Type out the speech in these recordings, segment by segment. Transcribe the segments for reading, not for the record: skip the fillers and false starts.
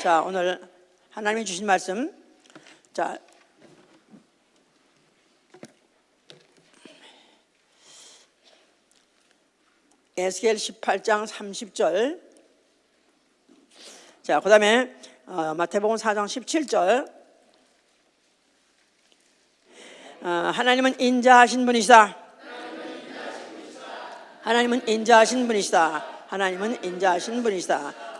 자, 오늘 하나님이 주신 말씀, 자, 에스겔 18장 30절. 자, 그 다음에 마태복음 4장 17절. 하나님은 인자하신 분이시다. 하나님은 인자하신 분이시다. 하나님은 인자하신 분이시다.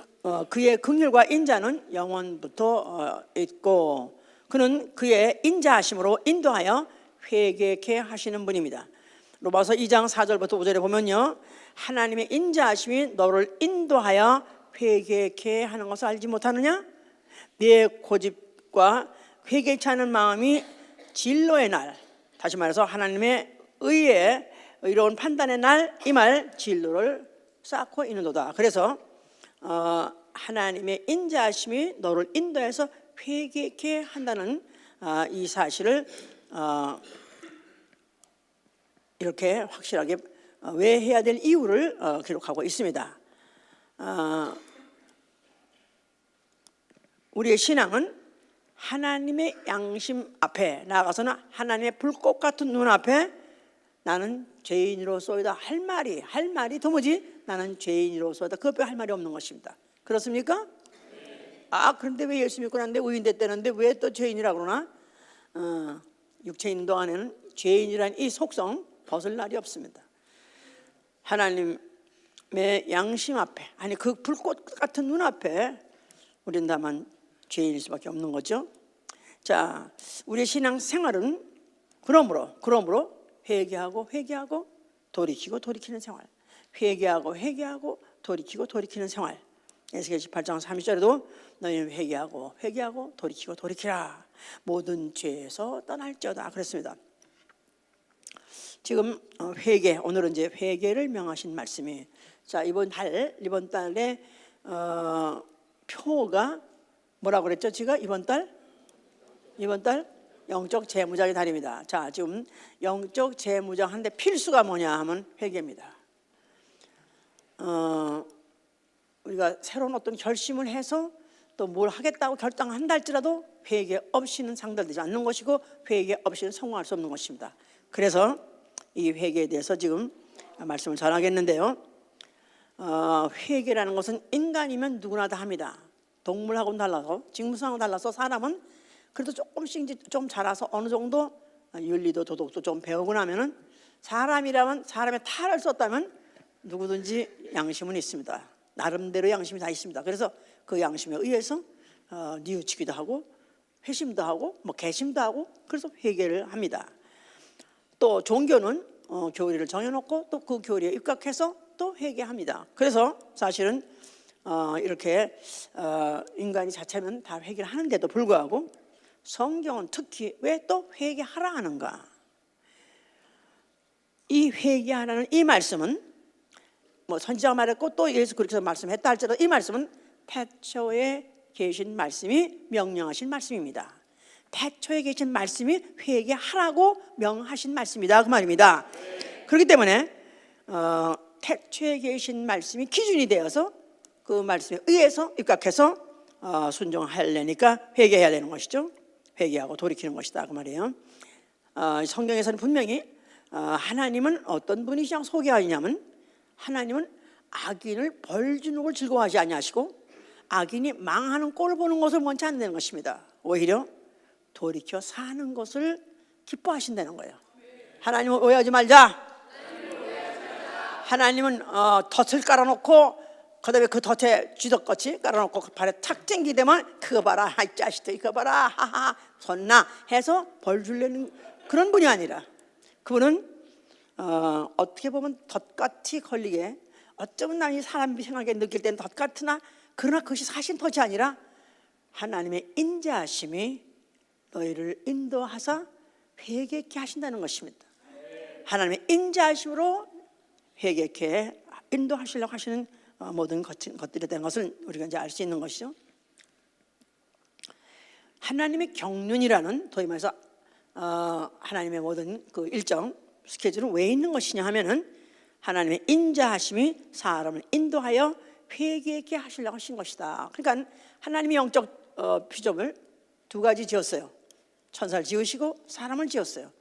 그의 긍휼과 인자는 영원부터 있고, 그는 그의 인자하심으로 인도하여 회개케 하시는 분입니다. 로마서 2장 4절부터 5절에 보면요, 하나님의 인자하심이 너를 인도하여 회개케 하는 것을 알지 못하느냐? 네 고집과 회개치 않은 마음이 진로의 날, 다시 말해서 하나님의 의의 의로운 판단의 날, 이 말 진로를 쌓고 있는도다. 그래서 하나님의 인자하심이 너를 인도해서 회개케 한다는 이 사실을 이렇게 확실하게 왜 해야 될 이유를 기록하고 있습니다. 우리의 신앙은 하나님의 양심 앞에 나아가서는 하나님의 불꽃 같은 눈 앞에 나는 죄인으로서이다 할 말이 도무지 나는 죄인으로서이다 그 앞에 할 말이 없는 것입니다. 그렇습니까? 그런데 왜 예수 믿고 났는데 의인 됐다는데 왜 또 죄인이라고 그러나? 육체 있는 동안에는 죄인이라는 이 속성 벗을 날이 없습니다. 하나님의 양심 앞에, 아니 그 불꽃 같은 눈 앞에 우리는 다만 죄인일 수밖에 없는 거죠. 자, 우리의 신앙 생활은 그러므로 회개하고 돌이키고 돌이키는 생활, 회개하고 돌이키는 생활. 에스겔 18장 30절에도 너희는 회개하고 돌이키고 돌이키라, 모든 죄에서 떠날지어다 그랬습니다. 지금 회개, 오늘은 이제 회개를 명하신 말씀이, 자, 이번 달에 표가 뭐라고 그랬죠? 제가 이번 달 영적 재무장의 달입니다. 자, 지금 영적 재무장 하는데 필수가 뭐냐 하면 회개입니다. 우리가 새로운 어떤 결심을 해서 또 뭘 하겠다고 결정한다 할지라도 회개 없이는 상달되지 않는 것이고, 회개 없이는 성공할 수 없는 것입니다. 그래서 이 회개에 대해서 지금 말씀을 전하겠는데요, 회개라는 것은 인간이면 누구나 다 합니다. 동물하고는 달라서, 직무상하고는 달라서 사람은 그래도 조금씩 좀 자라서 어느 정도 윤리도 도덕도 좀 배우고 나면은, 사람이라면 사람의 탈을 썼다면 누구든지 양심은 있습니다. 나름대로 양심이 다 있습니다. 그래서 그 양심에 의해서 뉘우치기도 하고 회심도 하고 개심도 하고, 그래서 회개를 합니다. 또 종교는 교리를 정해놓고 또 그 교리에 입각해서 또 회개합니다. 그래서 사실은 이렇게 인간이 자체는 다 회개를 하는데도 불구하고 성경은 특히 왜 또 회개하라 하는가? 이 회개하라는 이 말씀은 선지자가 말했고 또 예수 그렇게 말씀했다 할지라도 이 말씀은 태초에 계신 말씀이 명령하신 말씀입니다. 태초에 계신 말씀이 회개하라고 명하신 말씀이다 그 말입니다. 그렇기 때문에 태초에 계신 말씀이 기준이 되어서 그 말씀에 의해서 입각해서 순종하려니까 회개해야 되는 것이죠. 회개하고 돌이키는 것이다 그 말이에요. 성경에서는 분명히 하나님은 어떤 분이시냐고 소개하냐면, 하나님은 악인을 벌 주는 걸 즐거워하지 아니하시고 악인이 망하는 꼴을 보는 것을 원치 않는 것입니다. 오히려 돌이켜 사는 것을 기뻐하신다는 거예요. 하나님은 오해하지 말자. 하나님은 덫을 깔아놓고 그다음에 그 덫에 쥐덕같이 깔아놓고 그 발에 탁 찡기되면 그거 봐라, 이 자식들 이거 봐라, 하하 손나 해서 벌 주려는 그런 분이 아니라, 그분은 어떻게 보면 덫같이 걸리게, 어쩌면 남이 사람이 생각하게 느낄 때는 덫 같으나 그러나 그것이 사실 덫이 아니라 하나님의 인자하심이 너희를 인도하사 회개케 하신다는 것입니다. 하나님의 인자하심으로 회개케 인도하시려고 하시는 모든 것들이 되는 것을 우리가 이제 알 수 있는 것이죠. 하나님의 경륜이라는, 도리 말해서 하나님의 모든 그 일정 스케줄은 왜 있는 것이냐 하면은, 하나님의 인자하심이 사람을 인도하여 회개하게 하시려고 하신 것이다. 그러니까 하나님이 영적 피조물 두 가지 지었어요. 천사를 지으시고 사람을 지었어요.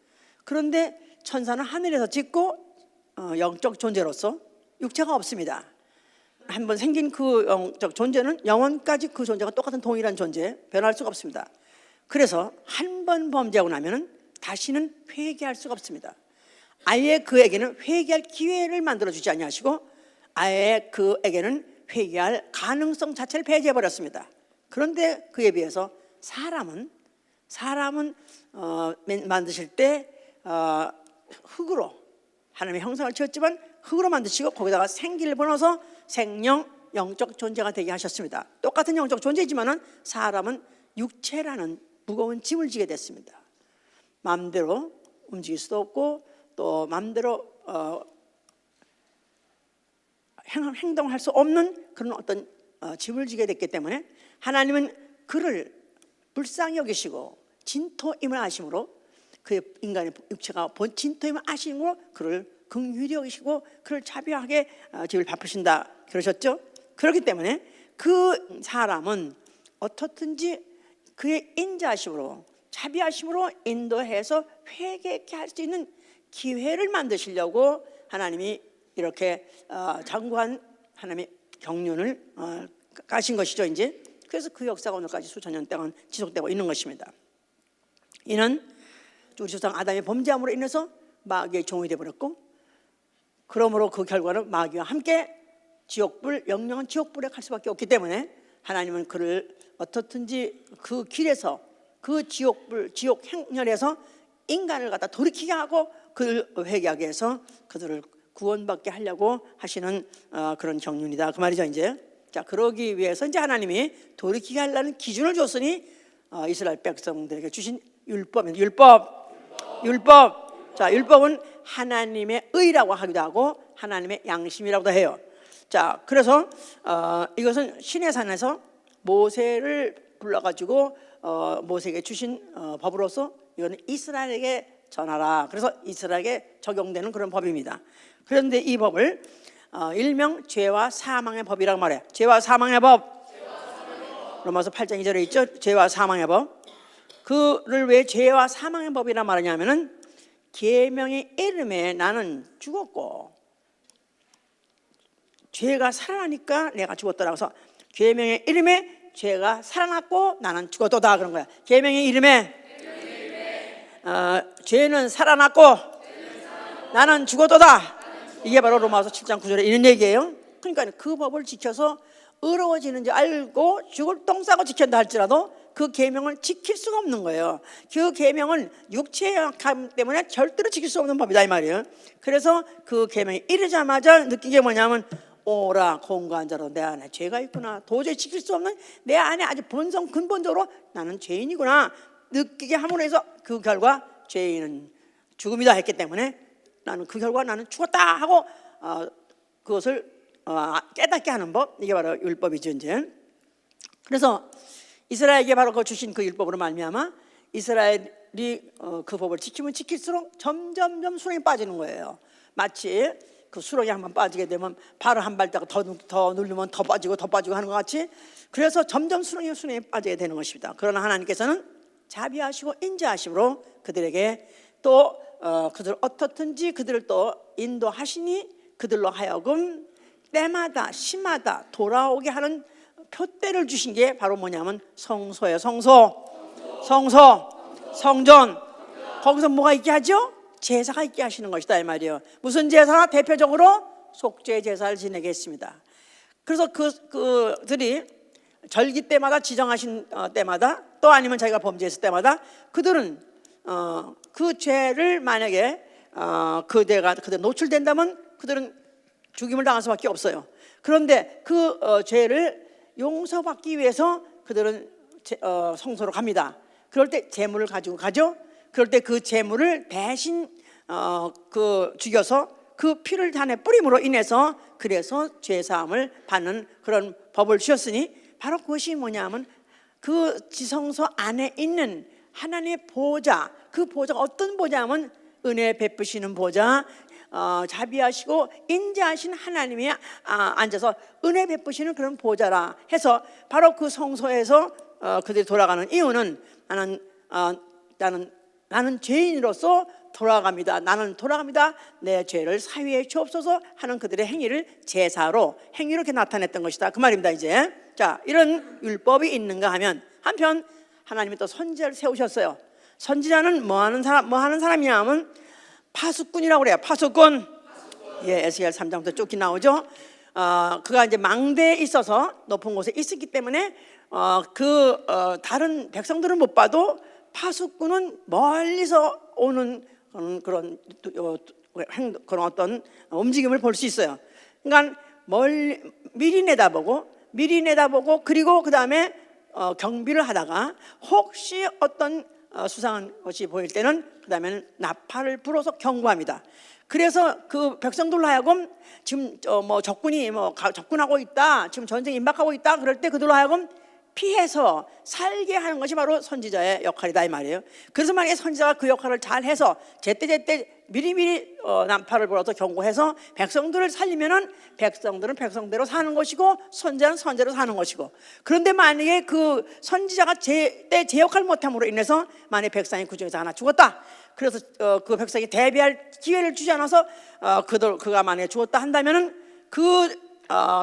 그런데 천사는 하늘에서 짓고 영적 존재로서 육체가 없습니다. 한번 생긴 그 영적 존재는 영원까지 그 존재가 똑같은 동일한 존재, 변할 수가 없습니다. 그래서 한 번 범죄하고 나면은 다시는 회개할 수가 없습니다. 아예 그에게는 회개할 기회를 만들어주지 아니하시고 아예 그에게는 회개할 가능성 자체를 폐지해버렸습니다. 그런데 그에 비해서 사람은 만드실 때 흙으로 하나님의 형상을 지었지만 흙으로 만드시고 거기다가 생기를 불어서 생명, 영적 존재가 되게 하셨습니다. 똑같은 영적 존재지만은 사람은 육체라는 무거운 짐을 지게 됐습니다. 마음대로 움직일 수도 없고 또 마음대로 행동할 수 없는 그런 어떤 짐을 지게 됐기 때문에 하나님은 그를 불쌍히 여기시고 진토임을 아심으로 그 인간의 육체가 본 진토임을 아심으로 그를 긍휼히 여기시고 그를 자비하게 집을 베푸신다 그러셨죠. 그렇기 때문에 그 사람은 어떻든지 그의 인자하심으로 자비하심으로 인도해서 회개케 할 수 있는 기회를 만드시려고 하나님이 이렇게 장구한 하나님의 경륜을 까신 것이죠. 이제 그래서 그 역사가 오늘까지 수천 년 동안 지속되고 있는 것입니다. 이는 우리 조상 아담의 범죄함으로 인해서 마귀의 종이 되어버렸고, 그러므로 그 결과는 마귀와 함께 지옥불, 영영한 지옥불에 갈 수밖에 없기 때문에 하나님은 그를 어떻든지 그 길에서 그 지옥불, 지옥 행렬에서 인간을 갖다 돌이키게 하고 그를 회개하게 해서 그들을 구원받게 하려고 하시는 그런 경륜이다 그 말이죠. 이제 자, 그러기 위해서 이제 하나님이 돌이키게 하려는 기준을 줬으니 이스라엘 백성들에게 주신 율법. 자, 율법은 하나님의 의라고 하기도 하고 하나님의 양심이라고도 해요. 자, 그래서 이것은 시내 산에서 모세를 불러가지고 모세에게 주신 법으로서 이거는 이스라엘에게 전하라. 그래서 이스라엘에게 적용되는 그런 법입니다. 그런데 이 법을 일명 죄와 사망의 법이라고 말해요. 죄와 사망의 법. 로마서 8장 2절에 있죠. 죄와 사망의 법. 그를 왜 죄와 사망의 법이라 말하냐면은 계명의 이름에 나는 죽었고 죄가 살아나니까 내가 죽었더라고 해서 계명의 이름에 죄가 살아났고 나는 죽었도다 그런 거야. 계명의 이름에 죄는 살아났고 나는 죽었도다. 이게 바로 로마서 7장 9절에 있는 얘기예요. 그러니까 그 법을 지켜서 의로워지는지 알고 죽을 똥 싸고 지킨다 할지라도 그 계명을 지킬 수가 없는 거예요. 그 계명은 육체의 약함 때문에 절대로 지킬 수 없는 법이다 이 말이에요. 그래서 그 계명이 이르자마자 느낀 게 뭐냐면 오라 공고한 자로 내 안에 죄가 있구나. 도저히 지킬 수 없는 내 안에 아주 본성 근본적으로 나는 죄인이구나 느끼게 함으로 해서 그 결과 죄인은 죽음이다 했기 때문에 나는 그 결과 나는 죽었다 하고 그것을 깨닫게 하는 법, 이게 바로 율법이죠. 이제 그래서 이스라엘에게 바로 그 주신 그 율법으로 말미암아 이스라엘이 그 법을 지키면 지킬수록 점점점 수렁에 빠지는 거예요. 마치 그 수렁에 한번 빠지게 되면 발을 한 발짝 더 누르면 더 빠지고 하는 것 같이, 그래서 점점 수렁에 빠지게 되는 것입니다. 그러나 하나님께서는 자비하시고 인자하심으로 그들에게 또 그들 어떻든지 그들을 또 인도하시니 그들로 하여금 때마다 시마다 돌아오게 하는 표대를 주신 게 바로 뭐냐면 성소예요. 성전. 거기서 뭐가 있게 하죠? 제사가 있게 하시는 것이다 이 말이에요. 무슨 제사? 대표적으로 속죄 제사를 지내게 했습니다. 그래서 그들이 절기 때마다 지정하신 때마다 또 아니면 자기가 범죄했을 때마다 그들은 그 죄를 만약에 그들 노출된다면 그들은 죽임을 당할 수밖에 없어요. 그런데 그 죄를 용서받기 위해서 그들은 성소로 갑니다. 그럴 때 제물을 가지고 가죠. 그럴 때 그 제물을 대신 죽여서 그 피를 단에 뿌림으로 인해서 그래서 죄사함을 받는 그런 법을 주셨으니 바로 그것이 뭐냐면 그 지성소 안에 있는 하나님의 보좌, 그 보좌가 어떤 보좌냐면 은혜 베푸시는 보좌, 자비하시고 인자하신 하나님이 앉아서 은혜 베푸시는 그런 보좌라 해서 바로 그 성소에서 그들이 돌아가는 이유는 나는 죄인으로서 돌아갑니다. 나는 돌아갑니다. 내 죄를 사위해 주옵소서 하는 그들의 행위를 제사로 행위로 이렇게 나타냈던 것이다. 그 말입니다. 이제 자, 이런 율법이 있는가 하면 한편 하나님이 또 선지자를 세우셨어요. 선지자는 뭐 하는 사람이냐 하면 파수꾼이라고 그래요. 파수꾼. 예, 에스겔 3장부터 쭉 나오죠. 그가 이제 망대에 있어서 높은 곳에 있었기 때문에 다른 백성들은 못 봐도 파수꾼은 멀리서 오는 그런 어떤 움직임을 볼 수 있어요. 그러니까 미리 내다보고 그리고 그 다음에 경비를 하다가 혹시 어떤 수상한 것이 보일 때는 그 다음에는 나팔을 불어서 경고합니다. 그래서 그 백성들로 하여금 지금 적군이 접근하고 있다, 지금 전쟁이 임박하고 있다, 그럴 때 그들로 하여금 피해서 살게 하는 것이 바로 선지자의 역할이다 이 말이에요. 그래서 만약에 선지자가 그 역할을 잘 해서 제때 미리미리 나팔을 불어서 경고해서 백성들을 살리면은 백성들은 백성대로 사는 것이고 선지자는 선지자로 사는 것이고, 그런데 만약에 그 선지자가 제 역할을 못함으로 인해서 만약에 백성이 그 중에서 하나 죽었다, 그래서 그 백성이 대비할 기회를 주지 않아서 그가 만약에 죽었다 한다면은 그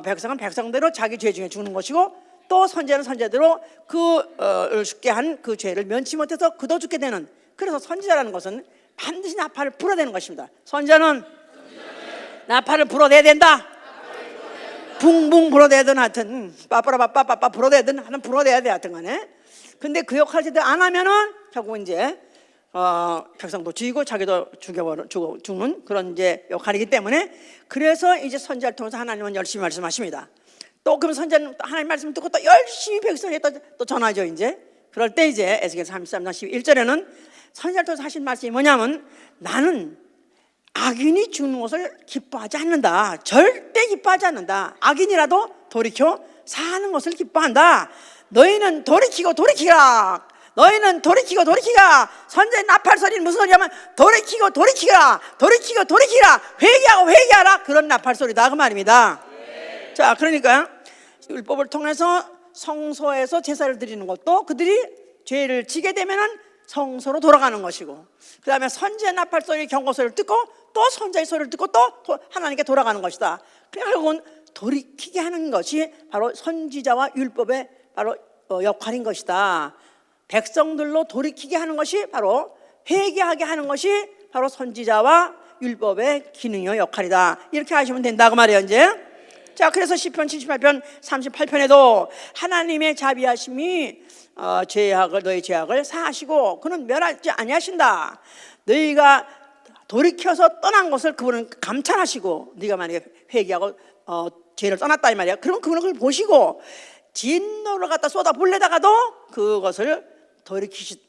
백성은 백성대로 자기 죄 중에 죽는 것이고, 또 선지자는 선지자대로 죽게 한 그 죄를 면치 못해서 그도 죽게 되는, 그래서 선지자라는 것은 반드시 나팔을 불어야 되는 것입니다. 선지자는 나팔을 불어내야 된다. 붕붕 불어대든 하여튼 빠빠라빠빠빠 불어대든 하여튼 불어대야 돼 하여튼 간에. 근데 그 역할을 제대로 안 하면은 결국 이제 백성도 죽이고 자기도 죽는 그런 이제 역할이기 때문에, 그래서 이제 선지자를 통해서 하나님은 열심히 말씀하십니다. 또 그럼 선지자는 하나님 말씀을 듣고 또 열심히 백성에게 또 전하죠. 이제 그럴 때 이제 에스겔 33장 11절에는 선지자를 통해서 하신 말씀이 뭐냐면, 나는 악인이 죽는 것을 기뻐하지 않는다. 절대 기뻐하지 않는다. 악인이라도 돌이켜 사는 것을 기뻐한다. 너희는 돌이키라. 너희는 돌이키라. 선지자의 나팔 소리는 무슨 소리냐면 돌이키라. 회개하라. 그런 나팔 소리다 그 말입니다. 자, 그러니까 율법을 통해서 성소에서 제사를 드리는 것도 그들이 죄를 지게 되면은 성소로 돌아가는 것이고, 그 다음에 선지자의 나팔 소리, 경고 소리를 듣고 또 선지자의 소리를 듣고 또 하나님께 돌아가는 것이다. 결국은 돌이키게 하는 것이 바로 선지자와 율법의 바로 역할인 것이다. 백성들로 돌이키게 하는 것이 바로 회개하게 하는 것이 바로 선지자와 율법의 기능이요 역할이다. 이렇게 하시면 된다고 말이에요. 이제 자, 그래서 시편 78편 38편에도 하나님의 자비하심이 너희 죄악을 사하시고 그는 멸하지 아니하신다. 너희가 돌이켜서 떠난 것을 그분은 감찰하시고, 네가 만약에 회개하고 죄를 떠났다 이 말이야. 그러면 그분은 그걸 보시고 진노를 갖다 쏟아 불려다가도 그것을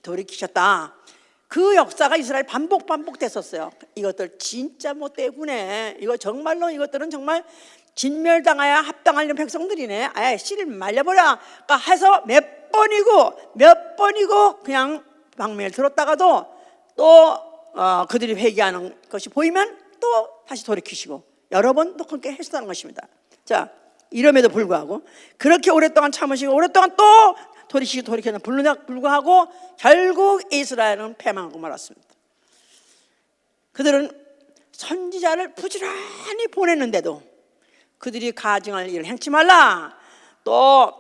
돌이키셨다. 그 역사가 이스라엘 반복됐었어요. 이것들 진짜 못되구네. 이것들은 정말 진멸당해야 합당할 백성들이네. 아예 씨를 말려버려 해서 몇 번이고 그냥 방맹을 들었다가도 또 그들이 회개하는 것이 보이면 또 다시 돌이키시고 여러 번 또 그렇게 하셨다는 것입니다. 자, 이럼에도 불구하고 그렇게 오랫동안 참으시고 오랫동안 또 돌이키는 불구하고 결국 이스라엘은 패망하고 말았습니다. 그들은 선지자를 부지런히 보냈는데도 그들이 가증할 일을 행치 말라, 또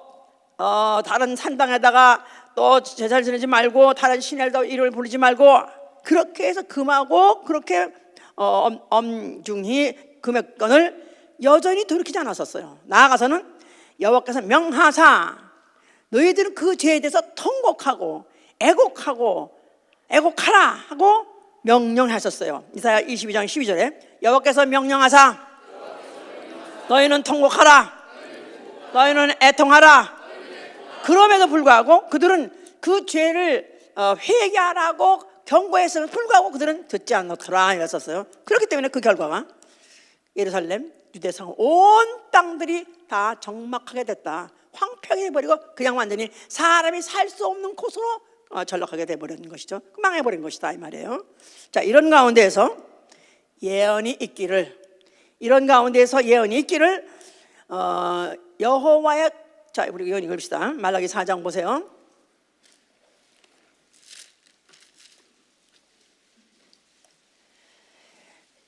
다른 산당에다가 또 제사를 지내지 말고 다른 신의 이름을 부르지 말고 그렇게 해서 금하고 그렇게 엄중히 금액건을 여전히 돌이키지 않았었어요. 나아가서는 여호와께서 명하사 너희들은 그 죄에 대해서 통곡하고 애곡하라 하고 명령하셨어요. 이사야 22장 12절에 여호와께서 명령하사 너희는 통곡하라, 너희는 애통하라. 그럼에도 불구하고 그들은 그 죄를 회개하라고 경고했음에도 불구하고 그들은 듣지 않노더라 이랬었어요. 그렇기 때문에 그 결과가 예루살렘, 유대성 온 땅들이 다 적막하게 됐다. 황폐하게 해버리고 그냥 완전히 사람이 살 수 없는 곳으로 전락하게 돼버린 것이죠. 망해버린 것이다 이 말이에요. 자, 이런 가운데에서 예언이 있기를, 이런 가운데서 예언이 있기를 여호와의, 자 우리 이건 읽읍시다. 말라기 4장 보세요.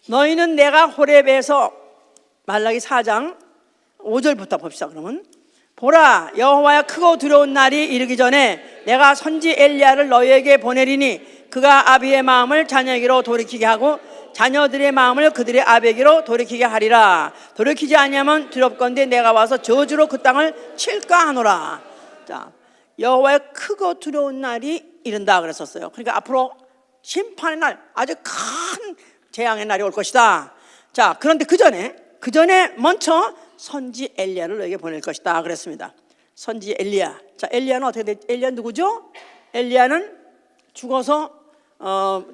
너희는 내가 호렙에서, 말라기 4장 5절부터 봅시다. 그러면 보라, 여호와의 크고 두려운 날이 이르기 전에 내가 선지 엘리야를 너희에게 보내리니 그가 아비의 마음을 자녀에게로 돌이키게 하고 자녀들의 마음을 그들의 아비에게로 돌이키게 하리라. 돌이키지 아니하면 두렵건대 내가 와서 저주로 그 땅을 칠까 하노라. 자, 여호와의 크고 두려운 날이 이른다 그랬었어요. 그러니까 앞으로 심판의 날, 아주 큰 재앙의 날이 올 것이다. 자, 그런데 그 전에 먼저 선지 엘리야를 너에게 보낼 것이다 그랬습니다. 선지 엘리야. 자, 엘리야는 어떻게 됐? 엘리야 누구죠? 엘리야는 죽어서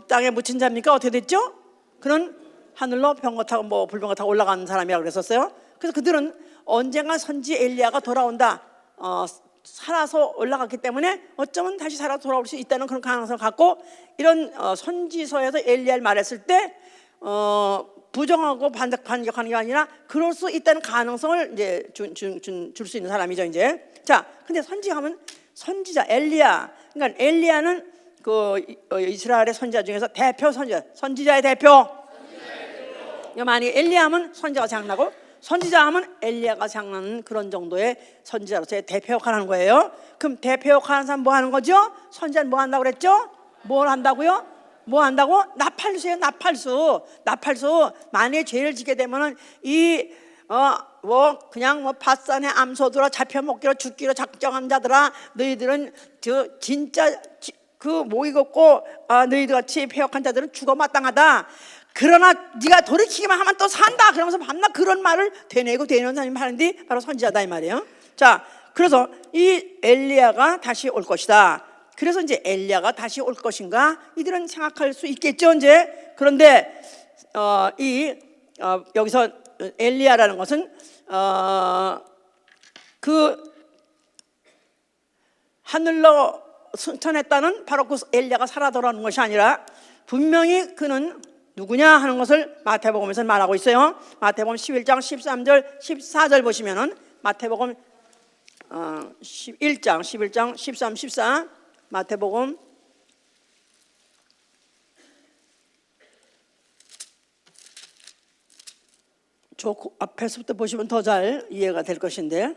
땅에 묻힌 자입니까? 어떻게 됐죠? 그는 하늘로 병거 타고 불병거 타고 올라가는 사람이라고 그랬었어요. 그래서 그들은 언젠가 선지 엘리야가 돌아온다, 살아서 올라갔기 때문에 어쩌면 다시 살아 돌아올 수 있다는 그런 가능성을 갖고, 이런 선지서에서 엘리야를 말했을 때 부정하고 반격하는 게 아니라 그럴 수 있다는 가능성을 이제 줄 수 있는 사람이죠. 이제 자, 근데 선지하면 선지자 엘리야. 그러니까 엘리야는 그 이스라엘의 선지자 중에서 대표 선지자의 대표. 만약에 엘리야하면 선지자가 생각나고 선지자 하면 엘리야가 생각나는 그런 정도의 선지자로서의 대표 역할을 하는 거예요. 그럼 대표 역할하는 사람 뭐 하는 거죠? 선지자는 뭐 한다고 그랬죠? 뭘 한다고요? 뭐 한다고? 나팔수예요. 나팔수. 만약에 죄를 짓게 되면은 그냥 밭산에 암소들아 잡혀먹기로 죽기로 작정한 자들아, 너희들은 진짜 그 목이 걷고 너희들 같이 폐역한 자들은 죽어 마땅하다. 그러나 네가 돌이키기만 하면 또 산다. 그러면서 밤낮 그런 말을 되뇌는 사람이 하는데 바로 선지자다 이 말이에요. 자, 그래서 이 엘리야가 다시 올 것이다. 그래서 이제 엘리야가 다시 올 것인가 이들은 생각할 수 있겠죠 이제. 그런데 여기서 엘리야라는 것은 그 하늘로 승천했다는 바로 그 엘리야가 살아 돌아오는 것이 아니라 분명히 그는 누구냐 하는 것을 마태복음에서 말하고 있어요. 마태복음 11장 13절 14절 보시면은 마태복음 11장 13, 14 마태복음 저 앞에서부터 보시면 더 잘 이해가 될 것인데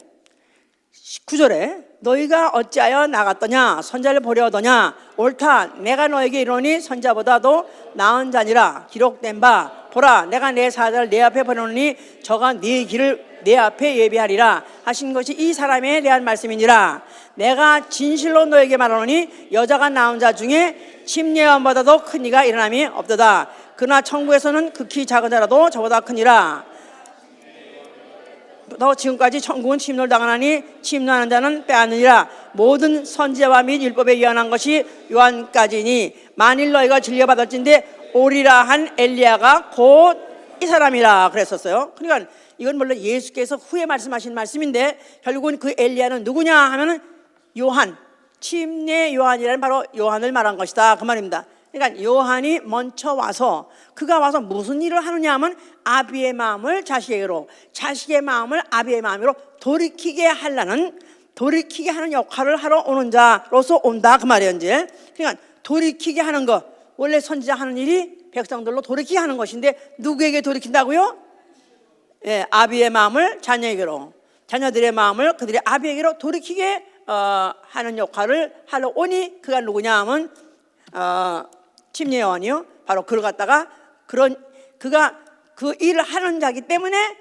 19절에 너희가 어찌하여 나갔더냐 선자를 보려 하더냐 옳다 내가 너에게 이르노니 선자보다도 나은 자니라 기록된 바 보라 내가 내 사자를 내 앞에 보내노니 저가 네 길을 내 앞에 예비하리라 하신 것이 이 사람에 대한 말씀이니라. 내가 진실로 너에게 말하노니 여자가 낳은 자 중에 침례원보다도 큰 이가 일어남이 없도다. 그러나 천국에서는 극히 작은 자라도 저보다 크니라. 너 지금까지 천국은 침노를 당하나니 침노하는 자는 빼앗느니라. 모든 선지자와 및 율법에 예언한 것이 요한까지니 만일 너희가 진리받을진대 오리라 한 엘리야가 곧 이 사람이라 그랬었어요. 그러니까 이건 물론 예수께서 후에 말씀하신 말씀인데 결국은 그 엘리야는 누구냐 하면은 요한, 침례 요한이라는 바로 요한을 말한 것이다 그 말입니다. 그러니까 요한이 먼저 와서 그가 와서 무슨 일을 하느냐 하면 아비의 마음을 자식에게로 자식의 마음을 아비의 마음으로 돌이키게 하는 역할을 하러 오는 자로서 온다 그 말이에요. 이제 그러니까 돌이키게 하는 거, 원래 선지자 하는 일이 백성들로 돌이키게 하는 것인데 누구에게 돌이킨다고요? 예, 아비의 마음을 자녀에게로 자녀들의 마음을 그들의 아비에게로 돌이키게 하는 역할을 하러 오니 그가 누구냐 하면 침례 요한이요. 바로 그를 갖다가 그가 그 일을 하는 자이기 때문에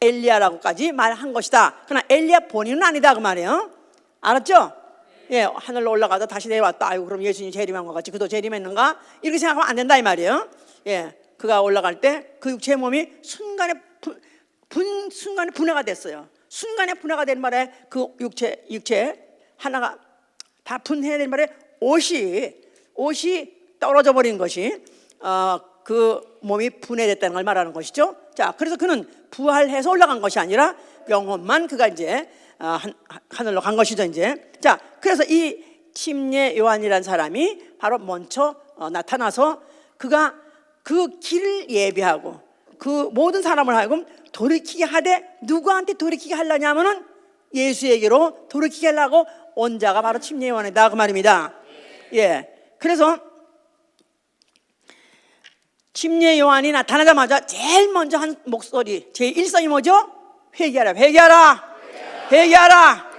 엘리야라고까지 말한 것이다. 그러나 엘리야 본인은 아니다 그 말이에요. 알았죠? 예, 하늘로 올라가다 다시 내려왔다. 아이고 그럼 예수님이 재림한 것 같이 그도 재림했는가? 이렇게 생각하면 안 된다 이 말이에요. 예, 그가 올라갈 때 그 육체의 몸이 순간에 분해가 됐어요. 순간에 분해가 된 말에 그 육체 하나가 다 분해된 말에 옷이 떨어져 버린 것이 그 몸이 분해됐다는 걸 말하는 것이죠. 자, 그래서 그는 부활해서 올라간 것이 아니라 영혼만 그가 이제 하늘로 간 것이죠. 이제 자, 그래서 이 침례 요한이라는 사람이 바로 먼저 나타나서 그가 그 길을 예비하고 그 모든 사람을 하여금 돌이키게 하되, 누구한테 돌이키게 하려냐면은 예수에게로 돌이키게 하려고 온 자가 바로 침례 요한이다 그 말입니다. 예, 그래서 침례 요한이 나타나자마자 제일 먼저 한 목소리, 제 일성이 뭐죠? 회개하라, 회개하라, 회개하라,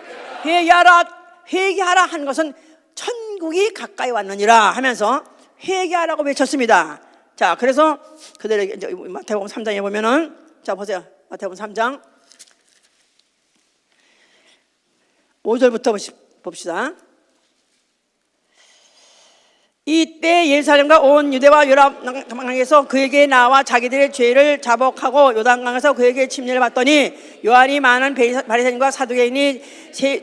회개하라, 회개하라 한 것은 천국이 가까이 왔느니라 하면서 회개하라고 외쳤습니다. 자, 그래서 그들에게 마태복음 3장에 보면은, 자 보세요, 마태복음 3장 5절부터 봅시다. 이때 예루살렘과 온 유대와 요단강에서 그에게 나와 자기들의 죄를 자복하고 요단강에서 그에게 침례를 받더니, 요한이 많은 바리새인과 사두개인이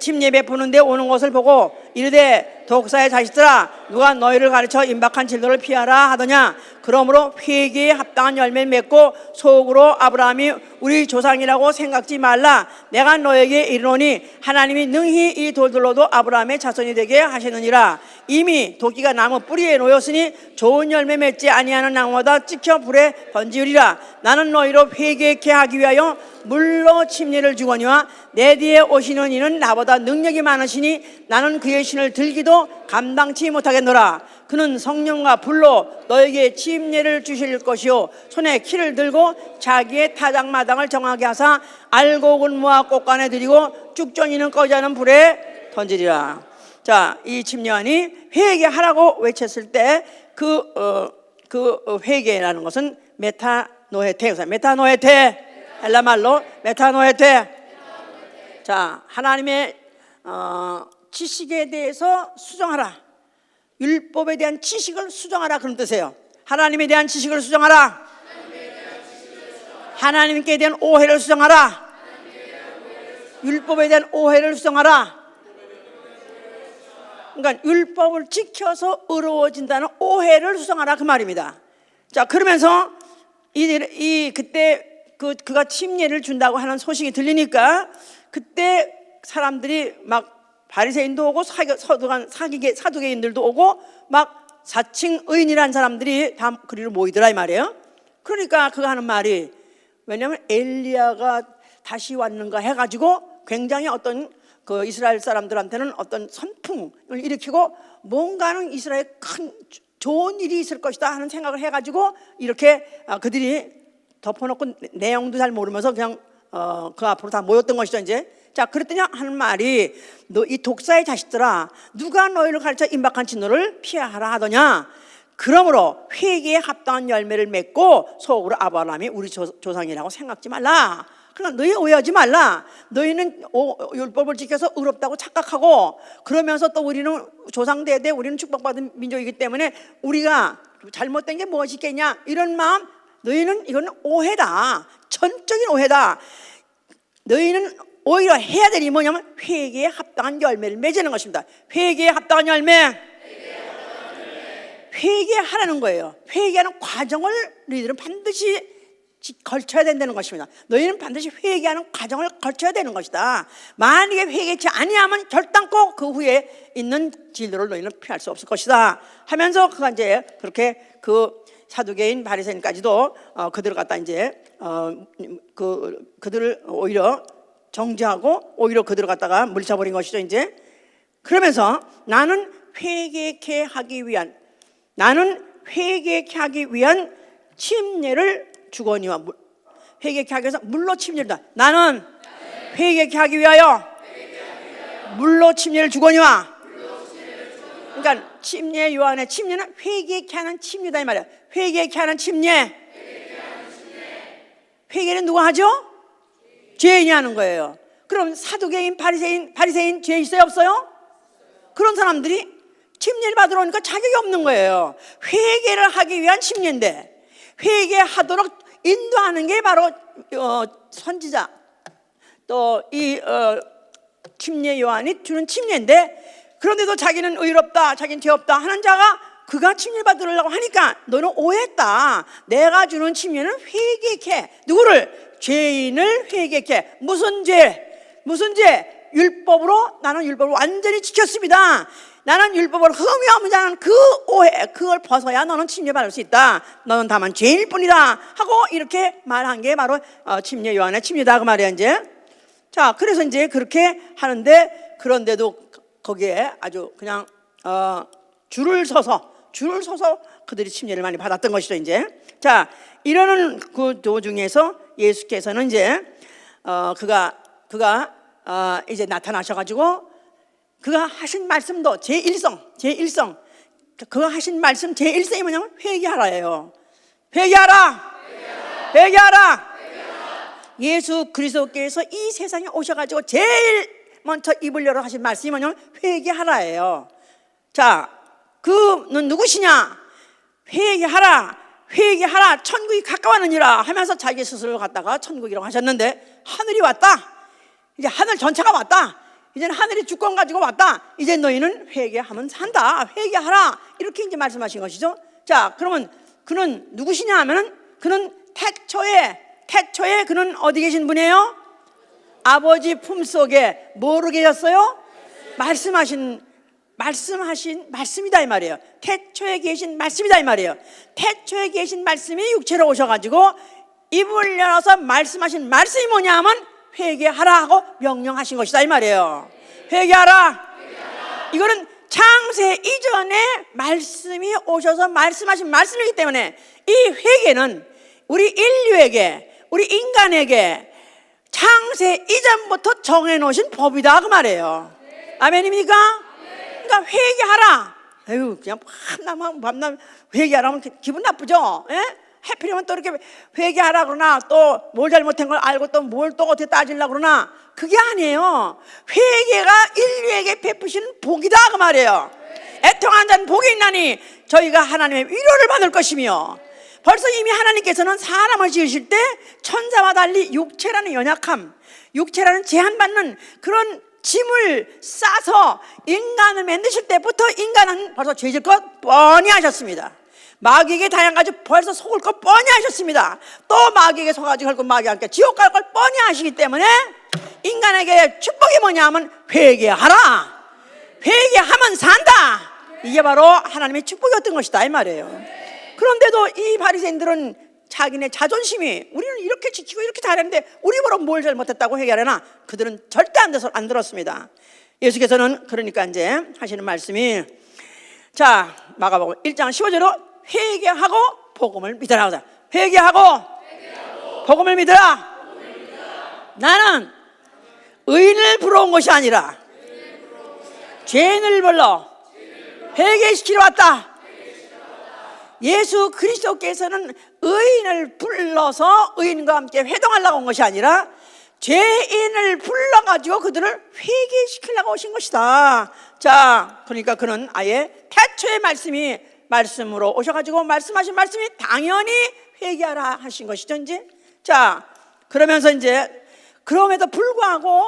침례 베푸는데 오는 것을 보고 이르되, 독사의 자식들아, 누가 너희를 가르쳐 임박한 진로를 피하라 하더냐? 그러므로 회개에 합당한 열매를 맺고 속으로 아브라함이 우리 조상이라고 생각지 말라. 내가 너에게 이르노니 하나님이 능히 이 돌들로도 아브라함의 자손이 되게 하시느니라. 이미 도끼가 나무 뿌리에 놓였으니 좋은 열매 맺지 아니하는 나무마다 찍혀 불에 던지우리라. 나는 너희로 회개케 하기 위하여 물로 침례를 주거니와 내 뒤에 오시는 이는 나보다 능력이 많으시니 나는 그의 신을 들기도 감당치 못하겠노라. 그는 성령과 불로 너에게 침례를 주실 것이요 손에 키를 들고 자기의 타작마당을 정하게 하사 알곡은 모아 꽃간에 들이고 쭉정이는 꺼지 않은 불에 던지리라. 자, 이 침례요한이 회개하라고 외쳤을 때 그 회개라는 것은 메타노헤테, 메타노헤테, 헬라말로 메타노헤테. 자, 하나님의 지식에 대해서 수정하라, 율법에 대한 지식을 수정하라 그런 뜻이에요. 하나님에 대한 지식을 수정하라, 하나님께 대한 오해를 수정하라, 율법에 대한 오해를 수정하라. 그러니까 율법을 지켜서 의로워진다는 오해를 수정하라 그 말입니다. 자, 그러면서 그때 그가 침례를 준다고 하는 소식이 들리니까 그때 사람들이 막 바리새인도 오고 사두개인들도 오고 막 사칭 의인이라는 사람들이 다 그리로 모이더라 이 말이에요. 그러니까 그가 하는 말이, 왜냐하면 엘리야가 다시 왔는가 해가지고 굉장히 어떤 그 이스라엘 사람들한테는 어떤 선풍을 일으키고 뭔가는 이스라엘에 큰 좋은 일이 있을 것이다 하는 생각을 해가지고 이렇게 그들이 덮어놓고 내용도 잘 모르면서 그냥 그 앞으로 다 모였던 것이죠 이제. 자, 그랬더니 하는 말이, 너 이 독사의 자식들아, 누가 너희를 가르쳐 임박한 진노를 피하라 하더냐? 그러므로 회개에 합당한 열매를 맺고 속으로 아브라함이 우리 조상이라고 생각지 말라. 그러니까 너희 오해하지 말라. 너희는 율법을 지켜서 의롭다고 착각하고, 그러면서 또 우리는 조상대대 우리는 축복받은 민족이기 때문에 우리가 잘못된 게 무엇이 있겠냐 이런 마음, 너희는 이건 오해다, 전적인 오해다. 너희는 오히려 해야 될 일이 뭐냐면 회개에 합당한 열매를 맺는 것입니다. 회개에 합당한 열매, 회개하라는 거예요. 회개하는 과정을 너희들은 반드시 걸쳐야 된다는 것입니다. 너희는 반드시 회개하는 과정을 걸쳐야 되는 것이다. 만약에 회개치 아니하면 결단코 그 후에 있는 진로를 너희는 피할 수 없을 것이다 하면서 그가 이제 그렇게 그 사두개인 바리새인까지도 그들을 갖다 이제 그들을 오히려 정죄하고 오히려 그들을 갖다가 물리쳐버린 것이죠 이제. 그러면서 나는 회개케 하기 위한 침례를 주거니와, 회개케 하기 위해서 물로 침례를 다. 나는 회개케 하기 위하여 물로 침례를 주거니와. 그러니까 침례 요한의 침례는 회개케 하는 침례다 이 말이야. 회개케 하는 침례. 회개는 누가 하죠? 죄인이 하는 거예요. 그럼 사두개인, 바리새인 죄 있어요 없어요? 그런 사람들이 침례를 받으러 오니까 자격이 없는 거예요. 회개를 하기 위한 침례인데, 회개하도록 인도하는 게 바로 선지자, 또 이 침례 요한이 주는 침례인데, 그런데도 자기는 의롭다, 자기는 죄 없다 하는 자가 그가 침례 받으려고 하니까 너는 오해했다. 내가 주는 침례는 회개케, 누구를? 죄인을 회개케. 무슨 죄? 율법으로 나는 율법을 완전히 지켰습니다. 나는 율법을 흠이하면 자는 그 오해, 그걸 벗어야 너는 침례받을 수 있다. 너는 다만 죄인일 뿐이다 하고 이렇게 말한 게 바로 침례, 요한의 침례다 그 말이야 이제. 자, 그래서 이제 그렇게 하는데, 그런데도 거기에 아주 그냥 줄을 서서 그들이 침례를 많이 받았던 것이죠 이제. 자, 이러는 그 도중에서 예수께서는 이제 그가 이제 나타나셔가지고 그가 하신 말씀도 제1성 그가 하신 말씀 제1성이 뭐냐면 회개하라예요. 회개하라. 예수 그리스도께서 이 세상에 오셔가지고 제일 먼저 입을 열어 하신 말씀이 뭐냐면 회개하라예요. 자, 그는 누구시냐? 회개하라, 천국이 가까웠느니라 하면서 자기 스스로 갖다가 천국이라고 하셨는데, 하늘이 왔다. 이제 하늘 전체가 왔다. 이제는 하늘이 주권 가지고 왔다. 이제 너희는 회개하면 산다. 회개하라. 이렇게 이제 말씀하신 것이죠. 자, 그러면 그는 누구시냐 하면은 그는 태초에 그는 어디 계신 분이에요? 아버지 품속에 뭐로 계셨어요? 말씀이다 이 말이에요. 태초에 계신 말씀이다 이 말이에요. 태초에 계신 말씀이 육체로 오셔가지고 입을 열어서 말씀하신 말씀이 뭐냐 하면 회개하라 하고 명령하신 것이다 이 말이에요. 회개하라. 이거는 창세 이전에 말씀이 오셔서 말씀하신 말씀이기 때문에 이 회개는 우리 인류에게, 우리 인간에게 창세 이전부터 정해놓으신 법이다 그 말이에요. 아멘입니까? 그러니까 회개하라. 아유, 그냥 밤낮 회개하라면 기분 나쁘죠? 예? 해피리면 또 이렇게 회개하라 그러나, 또 뭘 잘못한 걸 알고 또 뭘 또 어떻게 따지려고 그러나, 그게 아니에요. 회개가 인류에게 베푸시는 복이다 그 말이에요. 애통한 자는 복이 있나니 저희가 하나님의 위로를 받을 것이며, 벌써 이미 하나님께서는 사람을 지으실 때 천사와 달리 육체라는 연약함, 육체라는 제한받는 그런 짐을 싸서 인간을 만드실 때부터 인간은 벌써 죄질 것 뻔히 하셨습니다. 마귀에게 다양하지 벌써 속을 것 뻔히 하셨습니다. 또 마귀에게 속아가지고 결국 마귀한테 지옥 갈 걸 뻔히 하시기 때문에 인간에게 축복이 뭐냐 하면 회개하라. 회개하면 산다. 이게 바로 하나님의 축복이었던 것이다 이 말이에요. 그런데도 이 바리새인들은 자기네 자존심이, 우리는 이렇게 지키고 이렇게 잘했는데 우리 보러 뭘 잘못했다고 회개하려나, 그들은 절대 안 들었습니다. 예수께서는 그러니까 이제 하시는 말씀이, 자, 마가복음 1장 15절로 회개하고 복음을 믿으라. 회개하고 복음을 믿으라. 나는 의인을 부러운 것이 아니라 죄인을 불러 회개시키러 왔다. 예수 그리스도께서는 의인을 불러서 의인과 함께 회동하려고 온 것이 아니라 죄인을 불러가지고 그들을 회개시키려고 오신 것이다. 자, 그러니까 그는 아예 태초의 말씀이 말씀으로 오셔가지고 말씀하신 말씀이 당연히 회개하라 하신 것이죠 이제. 자, 그러면서 이제 그럼에도 불구하고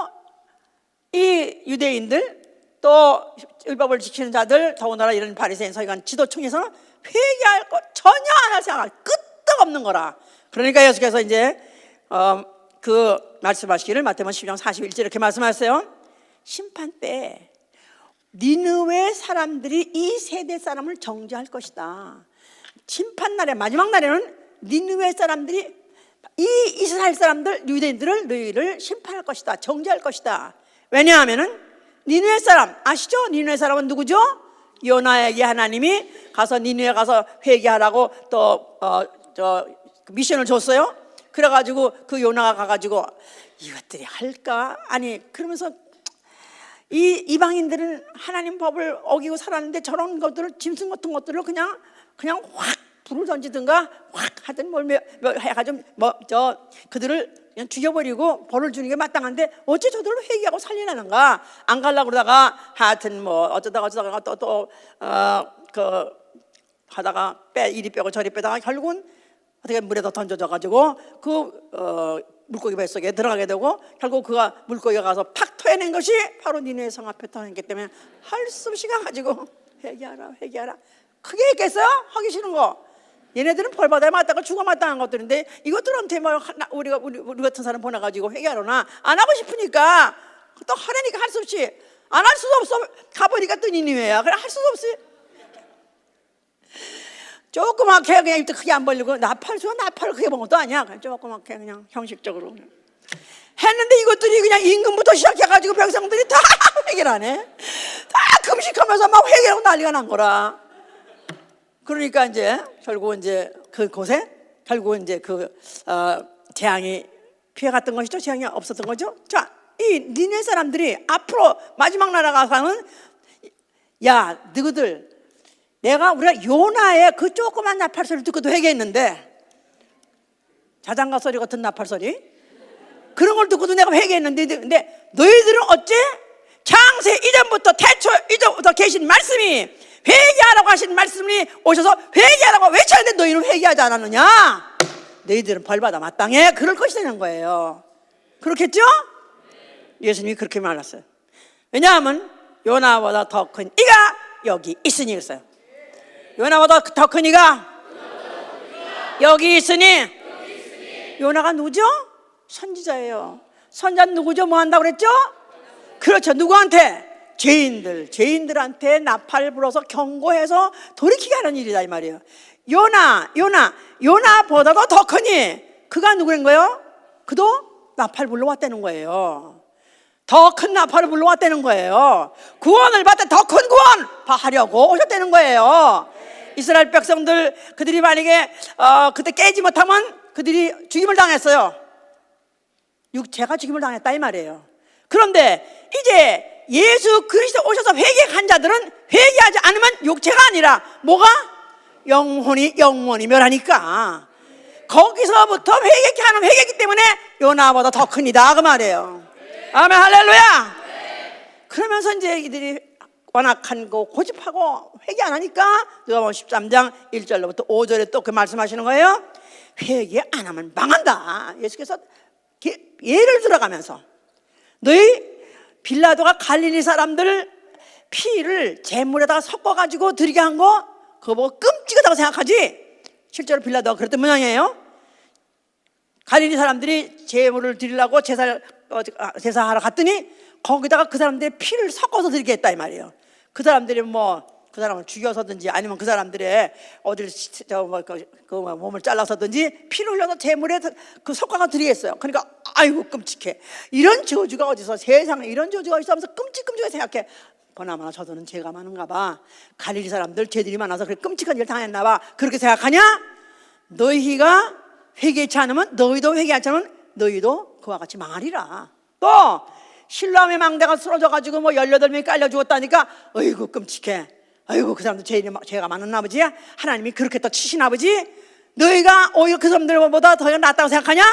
이 유대인들, 또 율법을 지키는 자들, 더군다나 이런 바리새인 서기관 지도층에서는 회개할 것 전혀 안 할 생각, 끄떡없는 거라. 그러니까 예수께서 이제 그 말씀하시기를 마태복음 12장 41절 이렇게 말씀하세요. 심판 때 니느웨 사람들이 이 세대 사람을 정죄할 것이다. 심판 날에, 마지막 날에는 니느웨 사람들이 이 이스라엘 사람들, 유대인들을 너희를 심판할 것이다, 정죄할 것이다. 왜냐하면은 니느웨 사람 아시죠? 니느웨 사람은 누구죠? 요나에게 하나님이 가서 니느웨 가서 회개하라고 또 미션을 줬어요. 그래가지고 그 요나가 가가지고 이것들이 할까? 아니, 그러면서 이 이방인들은 하나님 법을 어기고 살았는데 저런 것들을, 짐승 같은 것들을 그냥 확 불을 던지든가 확 하든 뭘 해가지고 그들을 그냥 죽여버리고 벌을 주는 게 마땅한데 어째 저들을 회개하고 살리려는가? 안 가려고 그러다가 하여튼 어쩌다가 하다가 이리 빼고 저리 빼다가 결국은 어떻게 물에다 던져져가지고 물고기 뱃속에 들어가게 되고, 결국 그가 물고기가 가서 팍 토해낸 것이 바로 니네 성 앞에 터졌기 때문에 할 수 없이 가가지고 회개하라. 크게 했겠어요? 하기 싫은 거. 얘네들은 벌 받아야 마땅하고 죽어 마땅한 것들인데 이것들한테 우리 같은 사람 보내가지고 회개하려나? 안 하고 싶으니까 또 하라니까 할 수 없이 안 할 수도 없어. 가보니까 또 니느웨야. 그래 할 수도 없이 조그맣게 그냥 입도 크게 안 벌리고 나팔을 크게 본 것도 아니야. 그냥 조그맣게 그냥 형식적으로 그냥 했는데 이것들이 그냥 임금부터 시작해가지고 백성들이 다 회개를 하네. 다 금식하면서 막 회개하고 난리가 난 거라. 그러니까 이제 결국 이제 그곳에 결국 이제 재앙이 피해갔던 것이죠. 재앙이 없었던 거죠. 자, 이 니네 사람들이 앞으로 마지막 나라가 가는 야 너희들 우리가 요나의 그 조그만 나팔 소리 듣고도 회개했는데 자장가 소리 같은 나팔 소리 그런 걸 듣고도 내가 회개했는데 근데 너희들은 어째 창세 이전부터 태초 이전부터 계신 말씀이 회개하라고 하신 말씀이 오셔서 회개하라고 외쳤는데 너희는 회개하지 않았느냐? 너희들은 벌받아 마땅해. 그럴 것이라는 거예요. 그렇겠죠? 예수님이 그렇게 말했어요. 왜냐하면 요나보다 더 큰 이가 여기 있으니 그랬어요. 요나보다 더 큰 이가 여기 있으니 요나가 누구죠? 선지자예요. 선지자는 누구죠? 뭐 한다고 그랬죠? 그렇죠. 누구한테? 죄인들한테 나팔 불어서 경고해서 돌이키게 하는 일이다 이 말이에요. 요나보다도 더 크니 그가 누구인 거예요? 그도 나팔 불러왔다는 거예요. 더 큰 나팔을 불러왔다는 거예요. 구원을 받되 더 큰 구원 하려고 오셨다는 거예요. 이스라엘 백성들 그들이 만약에 그때 깨지 못하면 그들이 죽임을 당했어요. 육체가 죽임을 당했다 이 말이에요. 그런데 이제 예수 그리스도 오셔서 회개한 자들은 회개하지 않으면 육체가 아니라 뭐가? 영원히 멸하니까 거기서부터 회개케 하는 회개이기 때문에 요나보다 더 크니다 그 말이에요. 아멘 할렐루야. 그러면서 이제 이들이 완악한 거 고집하고 회개 안 하니까 누가복음 13장 1절로부터 5절에 또 그 말씀하시는 거예요. 회개 안 하면 망한다. 예수께서 예를 들어가면서 너희 빌라도가 갈릴리 사람들 피를 제물에다가 섞어가지고 드리게 한 거 그거 보고 끔찍하다고 생각하지? 실제로 빌라도가 그랬던 모양이에요. 갈릴리 사람들이 제물을 드리려고 제사하러 갔더니 거기다가 그 사람들의 피를 섞어서 드리게 했다 이 말이에요. 그 사람들이 그 사람을 죽여서든지 아니면 그 사람들의 어디를 몸을 잘라서든지 피를 흘려서 제물에 섞어서 드리겠어요. 그러니까 아이고 끔찍해. 이런 저주가 어디서 세상에 이런 저주가 있어 하면서 끔찍하게 생각해. 보나마나 저들은 죄가 많은가 봐. 갈릴리 사람들 죄들이 많아서 그렇게 끔찍한 일을 당했나 봐. 그렇게 생각하냐? 너희가 회개치 않으면 너희도 회개하지 않으면 너희도 그와 같이 망하리라. 또 실로암의 망대가 쓰러져가지고 18명이 깔려 죽었다니까 어이구 끔찍해. 아이고 그 사람들 죄가 많은 아버지야. 하나님이 그렇게 또 치신 아버지. 너희가 오히려 그 사람들보다 더 낫다고 생각하냐?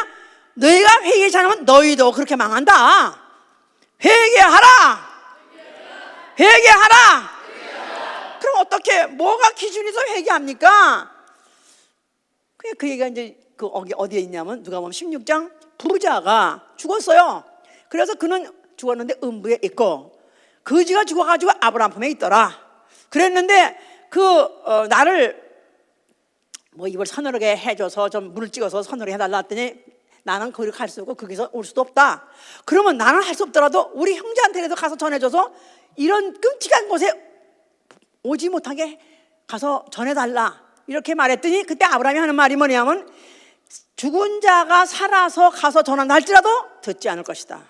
너희가 회개하지 않으면 너희도 그렇게 망한다. 회개하라. 그럼 어떻게 뭐가 기준에서 회개합니까? 그 얘기가 이제 어디에 있냐면 누가복음 16장 부자가 죽었어요. 그래서 그는 죽었는데 음부에 있고 거지가 죽어가지고 아브라함 품에 있더라. 그랬는데 나를 입을 서늘하게 해줘서 좀 물을 찍어서 서늘하게 해달라 했더니 나는 거기를 갈 수 없고 거기서 올 수도 없다. 그러면 나는 할 수 없더라도 우리 형제한테라도 가서 전해줘서 이런 끔찍한 곳에 오지 못하게 가서 전해달라 이렇게 말했더니 그때 아브라함이 하는 말이 뭐냐면 죽은 자가 살아서 가서 전한다 할지라도 듣지 않을 것이다.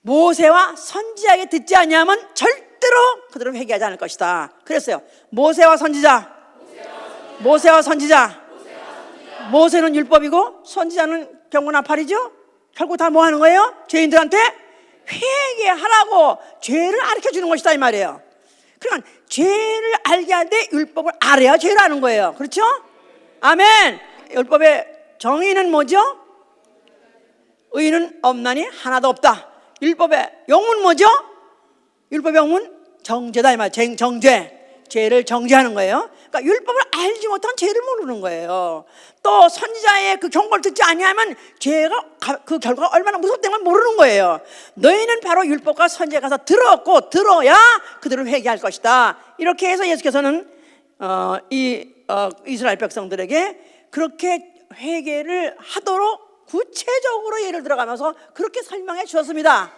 모세와 선지자에게 듣지 않냐면 절대로 그들은 회개하지 않을 것이다. 그랬어요. 모세와 선지자. 모세는 율법이고 선지자는 경고나팔이죠. 결국 다 뭐 하는 거예요? 죄인들한테 회개하라고 죄를 가르쳐 주는 것이다 이 말이에요. 그러니까 죄를 알게 하는데 율법을 알아야 죄를 아는 거예요. 그렇죠? 아멘. 율법의 정의는 뭐죠? 의는 없나니 하나도 없다. 율법의 영문 뭐죠? 율법의 영문 정죄다 이 말이에요. 정죄. 죄를 정죄하는 거예요. 그러니까 율법을 알지 못한 죄를 모르는 거예요. 또 선지자의 그 경고를 듣지 아니하면 죄가 그 결과가 얼마나 무섭다는 걸 모르는 거예요. 너희는 바로 율법과 선지자에 가서 들어야 그들을 회개할 것이다. 이렇게 해서 예수께서는 이스라엘 백성들에게 그렇게 회개를 하도록 구체적으로 예를 들어가면서 그렇게 설명해 주었습니다.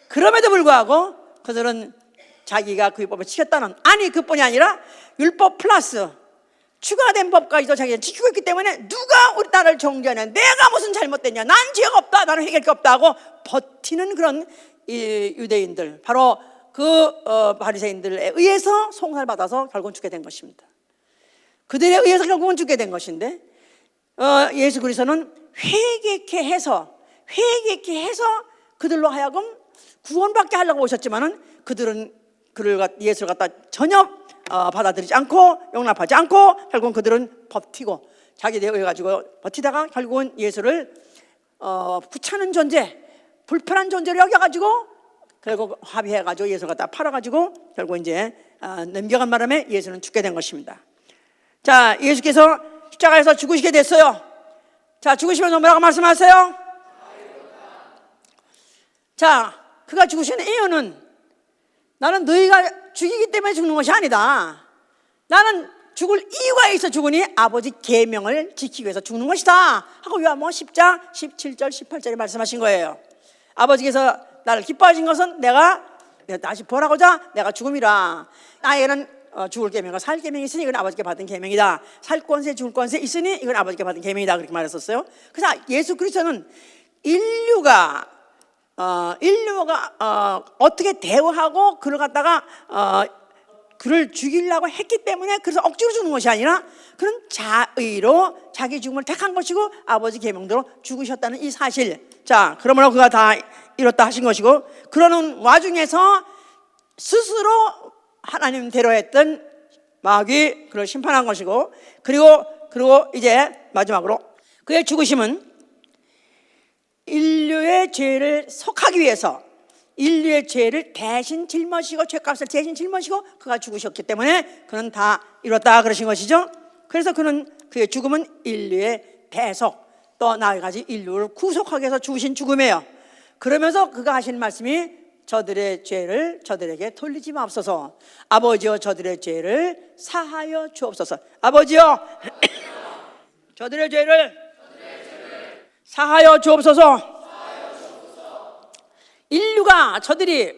그럼에도 불구하고 그들은 자기가 그 율법을 지켰다는, 아니 그뿐이 아니라 율법 플러스 추가된 법까지도 자기가 지키고 있기 때문에 누가 우리 나라를 정죄하냐, 내가 무슨 잘못됐냐, 난 죄가 없다, 나는 해결할 게 없다 하고 버티는 그런 이 유대인들, 바로 그 바리새인들에 의해서 송사를 받아서 결국은 죽게 된 것입니다. 그들에 의해서 결국은 죽게 된 것인데, 예수 그리스도는 회개케 해서 그들로 하여금 구원받게 하려고 오셨지만은 그들은 예수를 갖다 전혀 받아들이지 않고 용납하지 않고 결국은 그들은 버티고 자기들에 의해 가지고 버티다가 결국은 예수를 귀찮은 존재, 불편한 존재로 여겨가지고 결국 합의해가지고 예수를 갖다 팔아가지고 결국 이제 넘겨간 바람에 예수는 죽게 된 것입니다. 자, 예수께서 십자가에서 죽으시게 됐어요. 자, 죽으시면서 뭐라고 말씀하세요? 자, 그가 죽으신 이유는 나는 너희가 죽이기 때문에 죽는 것이 아니다. 나는 죽을 이유가 있어 죽으니 아버지 계명을 지키기 위해서 죽는 것이다 하고 요한복음 10장 17절 18절에 말씀하신 거예요. 아버지께서 나를 기뻐하신 것은 내가 다시 부활하고자 내가 죽음이라. 나에게는 죽을 계명과 살 계명이 있으니 이건 아버지께 받은 계명이다. 살 권세 죽을 권세 있으니 이건 아버지께 받은 계명이다, 그렇게 말했었어요. 그래서 예수 그리스도는 인류가 어떻게 대우하고 그를 갖다가 그를 죽이려고 했기 때문에 그래서 억지로 죽는 것이 아니라 그는 자의로 자기 죽음을 택한 것이고 아버지 계명대로 죽으셨다는 이 사실. 자, 그러므로 그가 다 이뤘다 하신 것이고, 그러는 와중에서 스스로 하나님대로 했던 마귀 그를 심판한 것이고, 그리고 이제 마지막으로 그의 죽으심은 인류의 죄를 속하기 위해서 인류의 죄를 대신 짊어지고 죄값을 대신 짊어지고 그가 죽으셨기 때문에 그는 다 이뤘다 그러신 것이죠. 그래서 그의 죽음은 인류의 대속, 또 나아가지 인류를 구속하기 위해서 죽으신 죽음이에요. 그러면서 그가 하신 말씀이 저들의 죄를 저들에게 돌리지 마옵소서. 아버지여 저들의 죄를 사하여 주옵소서. 아버지여 저들의 죄를 사하여 주옵소서. 인류가 저들이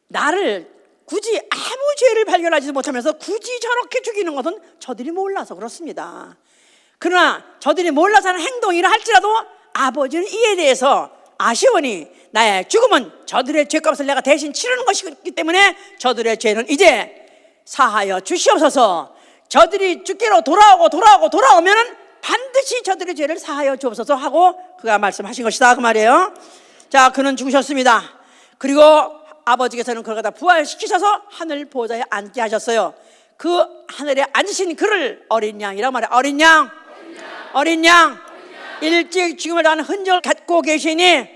나를 굳이 아무 죄를 발견하지도 못하면서 굳이 저렇게 죽이는 것은 저들이 몰라서 그렇습니다. 그러나 저들이 몰라서 하는 행동이라 할지라도 아버지는 이에 대해서 아시오니 나의 죽음은 저들의 죄값을 내가 대신 치르는 것이기 때문에 저들의 죄는 이제 사하여 주시옵소서. 저들이 주께로 돌아오면은 반드시 저들의 죄를 사하여 주옵소서 하고 그가 말씀하신 것이다, 그 말이에요. 자, 그는 죽으셨습니다. 그리고 아버지께서는 그를 갖다 부활시키셔서 하늘 보좌에 앉게 하셨어요. 그 하늘에 앉으신 그를 어린 양이라고 말해요. 어린 양. 일찍 죽음을 당하는 흔적을 갖고 계시니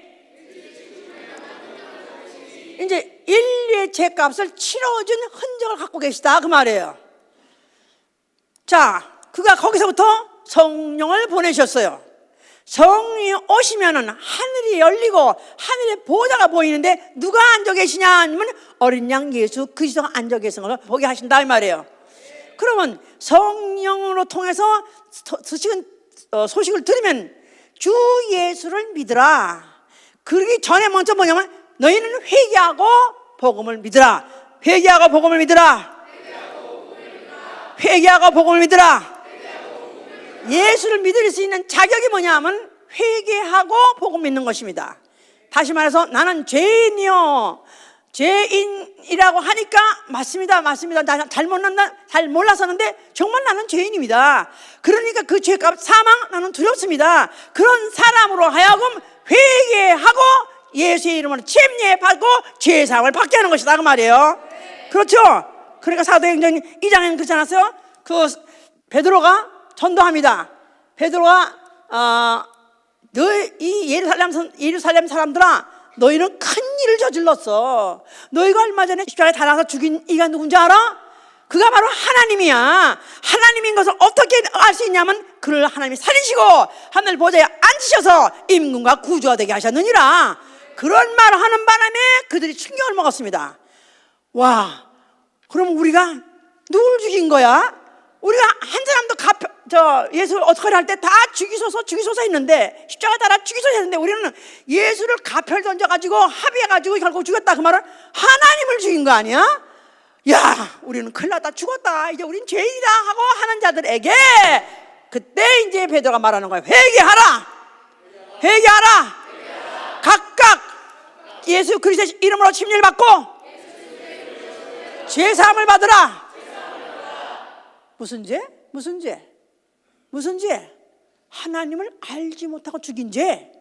이제 인류의 죄값을 치러준 흔적을 갖고 계시다, 그 말이에요. 자, 그가 거기서부터 성령을 보내셨어요. 성령이 오시면은 하늘이 열리고 하늘의 보좌가 보이는데 누가 앉아 계시냐 하면 어린 양 예수 그리스도가 앉아 계신 걸 보게 하신다, 이 말이에요. 그러면 성령으로 통해서 소식을 들으면 주 예수를 믿으라. 그러기 전에 먼저 뭐냐면 너희는 회개하고 복음을 믿으라. 회개하고 복음을 믿으라. 예수를 믿을 수 있는 자격이 뭐냐면 회개하고 복음 믿는 것입니다. 다시 말해서 나는 죄인이요, 죄인이라고 하니까 맞습니다. 나 잘 몰랐었는데 정말 나는 죄인입니다. 그러니까 그 죄값 사망 나는 두렵습니다. 그런 사람으로 하여금 회개하고 예수의 이름으로 침례받고 죄사함을 받게 하는 것이다, 그 말이에요. 그렇죠? 그러니까 사도행전 2장에는 그렇지 않았어요? 그 베드로가 전도합니다. 베드로가 이 예루살렘 사람들아, 너희는 큰 일을 저질렀어. 너희가 얼마 전에 십자가에 달아서 죽인 이가 누군지 알아? 그가 바로 하나님이야. 하나님인 것을 어떻게 알 수 있냐면 그를 하나님이 살리시고 하늘 보좌에 앉으셔서 임금과 구주가 되게 하셨느니라. 그런 말을 하는 바람에 그들이 충격을 먹었습니다. 와, 그럼 우리가 누굴 죽인 거야? 우리가 한 사람도 예수 어떻게 할 때 다 죽이소서 했는데, 십자가 따라 죽이소서 했는데, 우리는 예수를 가평 던져가지고 합의해가지고 결국 죽였다 그 말은 하나님을 죽인 거 아니야? 야, 우리는 큰일 났다, 죽었다, 이제 우린 죄인이다 하고 하는 자들에게 그때 이제 베드로가 말하는 거예요. 회개하라. 각각 예수 그리스도의 이름으로 침례를 받고 죄 사함을 받으라. 무슨 죄? 하나님을 알지 못하고 죽인 죄.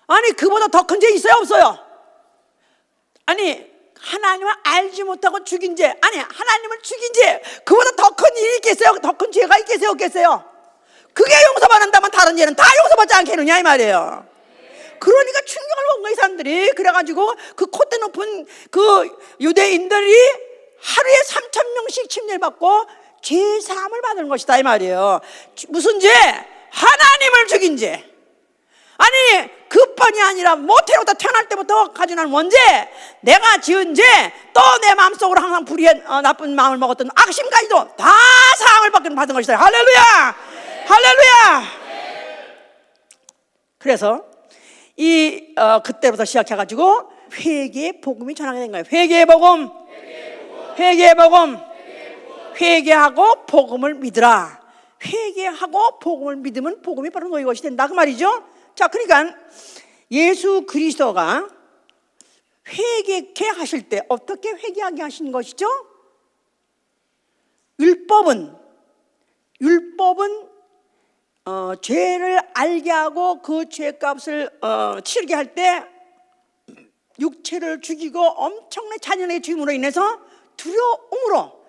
아니, 그보다 더 큰 죄 있어요, 없어요? 아니, 하나님을 알지 못하고 죽인 죄, 아니 하나님을 죽인 죄, 그보다 더 큰 일이 있겠어요? 더 큰 죄가 있겠어요, 없겠어요? 그게 용서받는다면 다른 죄는 다 용서받지 않겠느냐 이 말이에요. 그러니까 충격을 먹은 거예요, 이 사람들이. 그래가지고 그 콧대 높은 그 유대인들이 하루에 3,000명씩 침례를 받고 죄 사함을 받는 것이다 이 말이에요. 무슨 죄? 하나님을 죽인 죄. 아니, 그뿐이 아니라 모태로부터 태어날 때부터 가지고 난 원죄, 내가 지은 죄, 또 내 마음속으로 항상 불의한 나쁜 마음을 먹었던 악심까지도 다 사함을 받은 것이다. 할렐루야. 그래서 그때부터 시작해가지고 회개의 복음이 전하게 된 거예요. 회개의 복음. 회개하고 복음을 믿으라. 회개하고 복음을 믿으면 복음이 바로 너희 것이 된다 그 말이죠. 자, 그러니까 예수 그리스도가 회개케 하실 때 어떻게 회개하게 하신 것이죠? 율법은 죄를 알게 하고 그 죄값을 치르게 할 때 육체를 죽이고 엄청난 잔인하게 죽임으로 인해서 두려움으로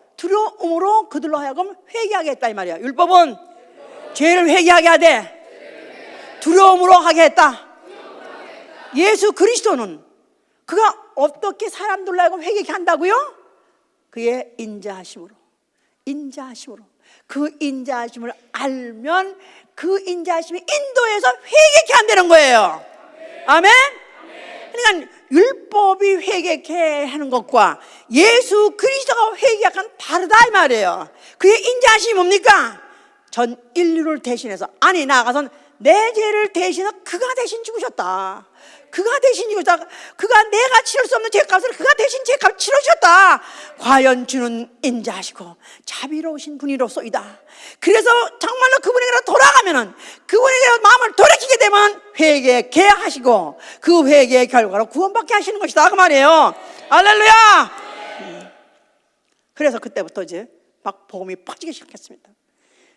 그들로 하여금 회개하게 했다 이 말이야. 율법은 죄를 회개하게 하되 두려움으로 하게 했다. 예수 그리스도는 그가 어떻게 사람들로 하여금 회개케 한다고요? 그의 인자하심으로. 그 인자하심을 알면 그 인자하심이 인도해서 회개케 한다는 거예요. 아멘? 그러니까 율법이 회개케 하는 것과 예수 그리스도가 회개하는 건 다르다 이 말이에요. 그의 인자하심이 뭡니까? 전 인류를 대신해서, 아니 나아가선 내 죄를 대신해서 그가 대신 죽으셨다. 그가 내가 치를 수 없는 죄값을 그가 대신 죄값을 치러주셨다. 과연 주는 인자하시고 자비로우신 분이로소이다. 그래서 정말로 그분에게로 돌아가면은, 그분에게로 마음을 돌이키게 되면 회개케 하시고 그 회개의 결과로 구원받게 하시는 것이다 그 말이에요. 할렐루야. 그래서 그때부터 이제 막 복음이 퍼지기 시작했습니다.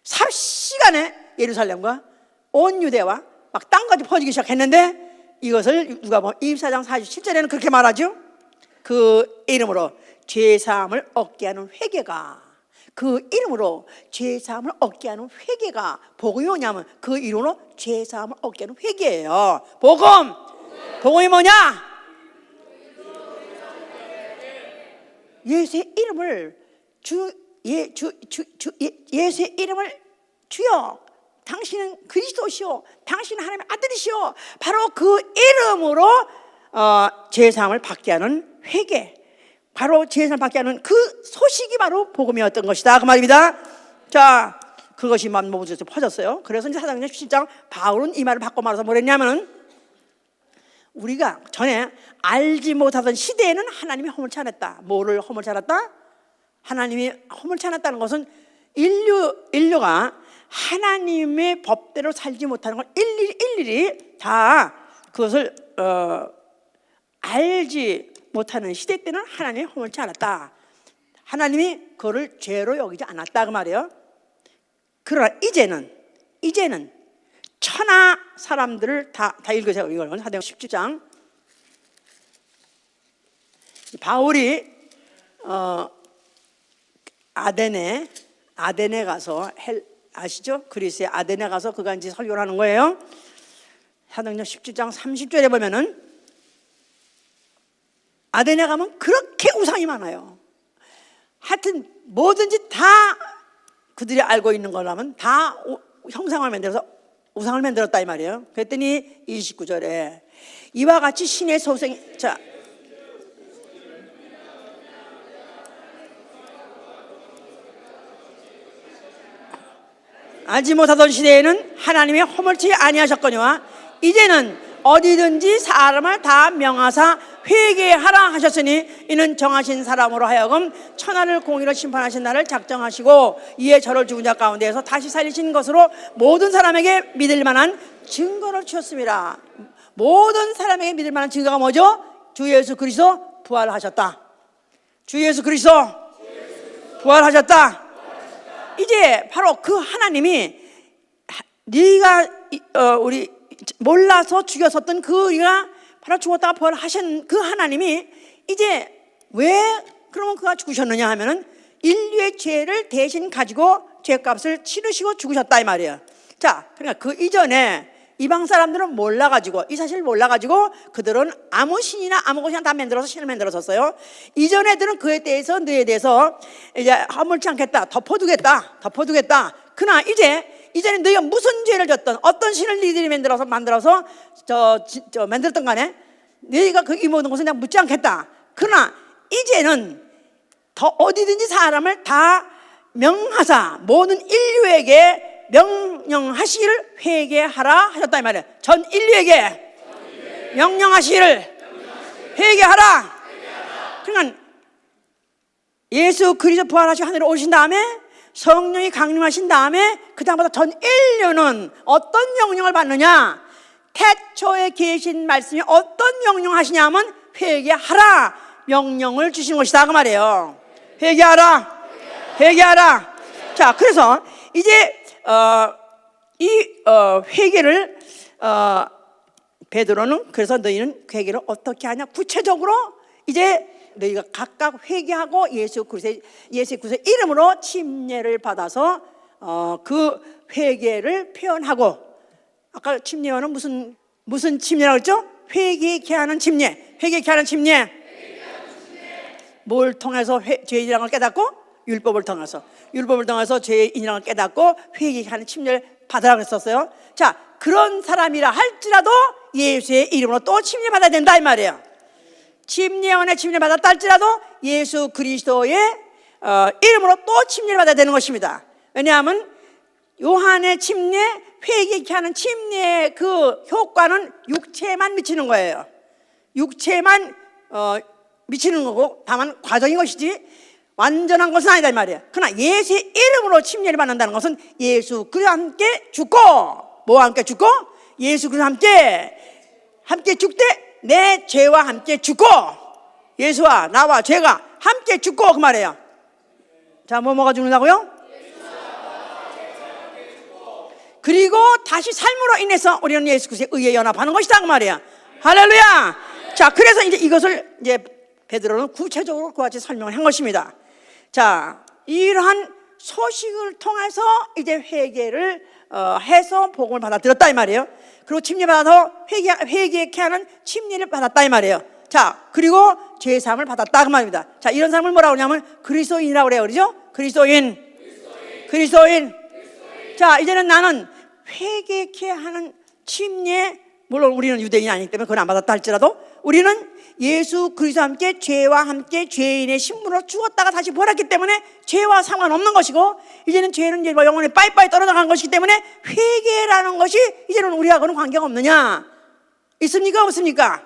삽시간에 예루살렘과 온 유대와 막 땅까지 퍼지기 시작했는데, 이것을 누가복음 24장 47절에는 그렇게 말하죠. 그 이름으로 죄사함을 얻게 하는 회개가, 그 이름으로 죄사함을 얻게 하는 회개가 복음이 뭐냐면 그 이름으로 죄사함을 얻게 하는 회개예요. 복음이 뭐냐? 예수의 이름을 예수의 이름을 주여, 당신은 그리스도시오, 당신은 하나님의 아들이시오, 바로 그 이름으로 죄사함을 받게 하는 회개, 바로 죄사함을 받게 하는 그 소식이 바로 복음이었던 것이다 그 말입니다. 자, 그것이 만모부에서 퍼졌어요. 그래서 이제 사도행전 17장 바울은 이 말을 바꿔 말해서 뭐랬냐면은, 우리가 전에 알지 못하던 시대에는 하나님이 허물치 않았다. 뭐를 허물치 않았다? 하나님이 허물치 않았다는 것은 인류가 하나님의 법대로 살지 못하는 걸 일일이 다 그것을 알지 못하는 시대 때는 하나님이 허물치 않았다. 하나님이 그거를 죄로 여기지 않았다 그 말이에요. 그러나 이제는 천하 사람들을 다 읽으세요. 이걸 사도행전 17장. 바울이 아데네 가서 아시죠? 그리스의 아데네 가서 그가 이제 설교를 하는 거예요. 사도행전 17장 30절에 보면은 아데네 가면 그렇게 우상이 많아요. 하여튼 뭐든지 다 그들이 알고 있는 거라면 다 형상을 만들어서 우상을 만들었다 이 말이에요. 그랬더니 29절에 이와 같이 신의 소생이, 자, 알지 못하던 시대에는 하나님의 허물치 아니하셨거니와 이제는 어디든지 사람을 다 명하사 회개하라 하셨으니 이는 정하신 사람으로 하여금 천하를 공의로 심판하신 날을 작정하시고 이에 저를 죽은 자 가운데에서 다시 살리신 것으로 모든 사람에게 믿을 만한 증거를 주셨습니다. 모든 사람에게 믿을 만한 증거가 뭐죠? 주 예수 그리스도 부활하셨다. 주 예수 그리스도 부활하셨다. 이제 바로 그 하나님이 네가 우리 몰라서 죽였었던 그 우리가 바로 죽었다가 부활하신 그 하나님이 이제 왜 그러면 그가 죽으셨느냐 하면은 인류의 죄를 대신 가지고 죄값을 치르시고 죽으셨다 이 말이에요. 자, 그러니까 그 이전에 이방 사람들은 몰라가지고 이 사실을 몰라가지고 그들은 아무 신이나 아무 것이나 다 만들어서 신을 만들었었어요. 이전 애들은 그에 대해서 너에 대해서 이제 허물지 않겠다, 덮어두겠다. 그러나 이제는 너희가 무슨 죄를 졌던 어떤 신을 너희들이 만들어서 만들었던 간에 너희가 이 모든 것을 내가 묻지 않겠다. 그러나 이제는 더 어디든지 사람을 다 명하사 모든 인류에게 명령하시기를 회개하라 하셨다 이 말이에요. 전 인류에게 명령하시기를 회개하라. 그러니까 예수 그리스도 부활하시고 하늘에 오신 다음에 성령이 강림하신 다음에 그 다음부터 전 인류는 어떤 명령을 받느냐? 태초에 계신 말씀이 어떤 명령 하시냐 하면 회개하라 명령을 주시는 것이다 그 말이에요. 회개하라. 자, 그래서 이제 회개를 베드로는 그래서 너희는 회개를 어떻게 하냐? 구체적으로 이제 너희가 각각 회개하고 예수 그리스도의 이름으로 침례를 받아서 그 회개를 표현하고, 아까 침례는 무슨 침례라고 했죠? 회개케 하는 침례. 뭘 통해서 죄인이라는 걸 깨닫고? 율법을 통해서 죄인이라는 걸 깨닫고 회개케 하는 침례를 받으라고 했었어요. 자, 그런 사람이라 할지라도 예수의 이름으로 또 침례 받아야 된다 이 말이에요. 침례원에 침례 받았다 할지라도 예수 그리스도의 이름으로 또 침례를 받아야 되는 것입니다. 왜냐하면 요한의 침례, 회개케 하는 침례의 그 효과는 육체만 미치는 거예요. 육체만 미치는 거고 다만 과정인 것이지 완전한 것은 아니다 이 말이에요. 그러나 예수의 이름으로 침례를 받는다는 것은 예수 그리스도와 함께 죽고, 뭐와 함께 죽고? 예수 그리스도와 함께 죽되 내 죄와 함께 죽고, 예수와 나와 죄가 함께 죽고 그 말이에요. 자, 뭐가 죽는다고요? 그리고 다시 삶으로 인해서 우리는 예수 그리스도의 의에 연합하는 것이다 그 말이에요. 할렐루야. 자, 그래서 이제 이것을 이제 베드로는 구체적으로 그와 같이 설명을 한 것입니다. 자, 이러한 소식을 통해서 이제 회개를 해서 복음을 받아들였다 이 말이에요. 그리고 침례 받아서 회개케 하는 침례를 받았다 이 말이에요. 자, 그리고 죄사함을 받았다 그 말입니다. 자, 이런 사람을 뭐라고 그러냐면 그리스도인이라고 그래요. 그러죠? 그리스도인. 자, 이제는 나는 회개케 하는 침례, 물론 우리는 유대인이 아니기 때문에 그건 안 받았다 할지라도 우리는 예수 그리스도와 함께 죄와 함께 죄인의 신분으로 죽었다가 다시 부활했기 때문에 죄와 상관없는 것이고, 이제는 죄는 이제 영원히 빠이빠이 떨어져간 것이기 때문에 회개라는 것이 이제는 우리하고는 관계가 없느냐? 있습니까? 없습니까?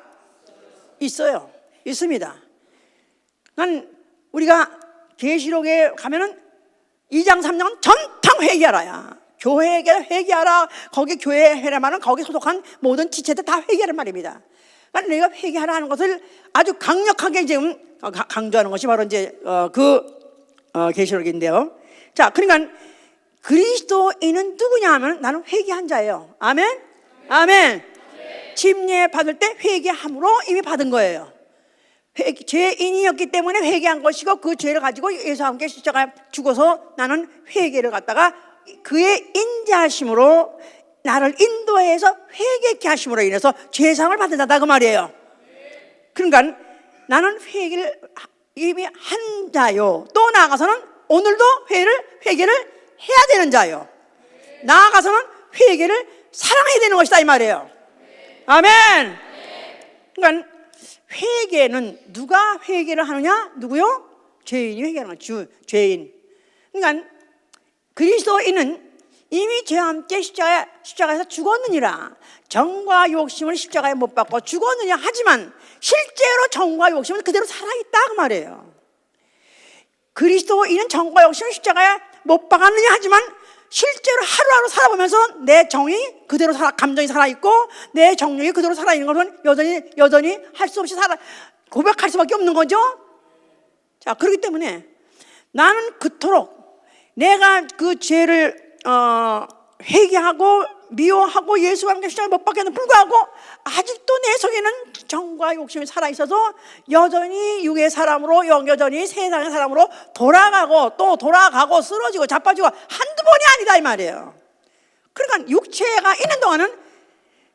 있어요. 있습니다. 우리가 계시록에 가면은 2장 3장은 전통 회개하라야. 교회에 회개하라. 거기 교회 회라면은 거기 소속한 모든 지체들 다 회개하란 말입니다. 그러니까 내가 회개하라 하는 것을 아주 강력하게 지금 강조하는 것이 바로 이제 계시록인데요. 자, 그러니까 그리스도인은 누구냐 하면 나는 회개한 자예요. 아멘. 침례 받을 때 회개함으로 이미 받은 거예요. 죄인이었기 때문에 회개한 것이고, 그 죄를 가지고 예수와 함께 십자가에 죽어서 나는 회개를 갖다가 그의 인자하심으로 나를 인도해서 회개케 하심으로 인해서 죄상을 받는다 그 말이에요. 그러니까 나는 회개를 이미 한 자요. 또 나아가서는 오늘도 회개를 해야 되는 자요. 나아가서는 회개를 사랑해야 되는 것이다 이 말이에요. 아멘. 그러니까 회개는 누가 회개를 하느냐? 누구요? 죄인이 회개하는 거죠. 죄인. 그러니까 그리스도인은 이미 죄와 함께 십자가에서 죽었느니라. 정과 욕심을 십자가에 못 박고 죽었느냐. 하지만 실제로 정과 욕심은 그대로 살아있다 그 말이에요. 그리스도인은 정과 욕심을 십자가에 못 박았느냐. 하지만 실제로 하루하루 살아보면서 내 정이 그대로 감정이 살아있고 내 정욕이 그대로 살아있는 것은 여전히 할 수 없이 고백할 수밖에 없는 거죠. 자, 그렇기 때문에 나는 그토록 내가 그 죄를 회개하고 미워하고 예수와 함께 십자가에 못 박혀도 불구하고 아직도 내 속에는 정과 욕심이 살아있어서 여전히 육의 사람으로, 여전히 세상의 사람으로 돌아가고 또 돌아가고 쓰러지고 자빠지고 한두 번이 아니다 이 말이에요. 그러니까 육체가 있는 동안은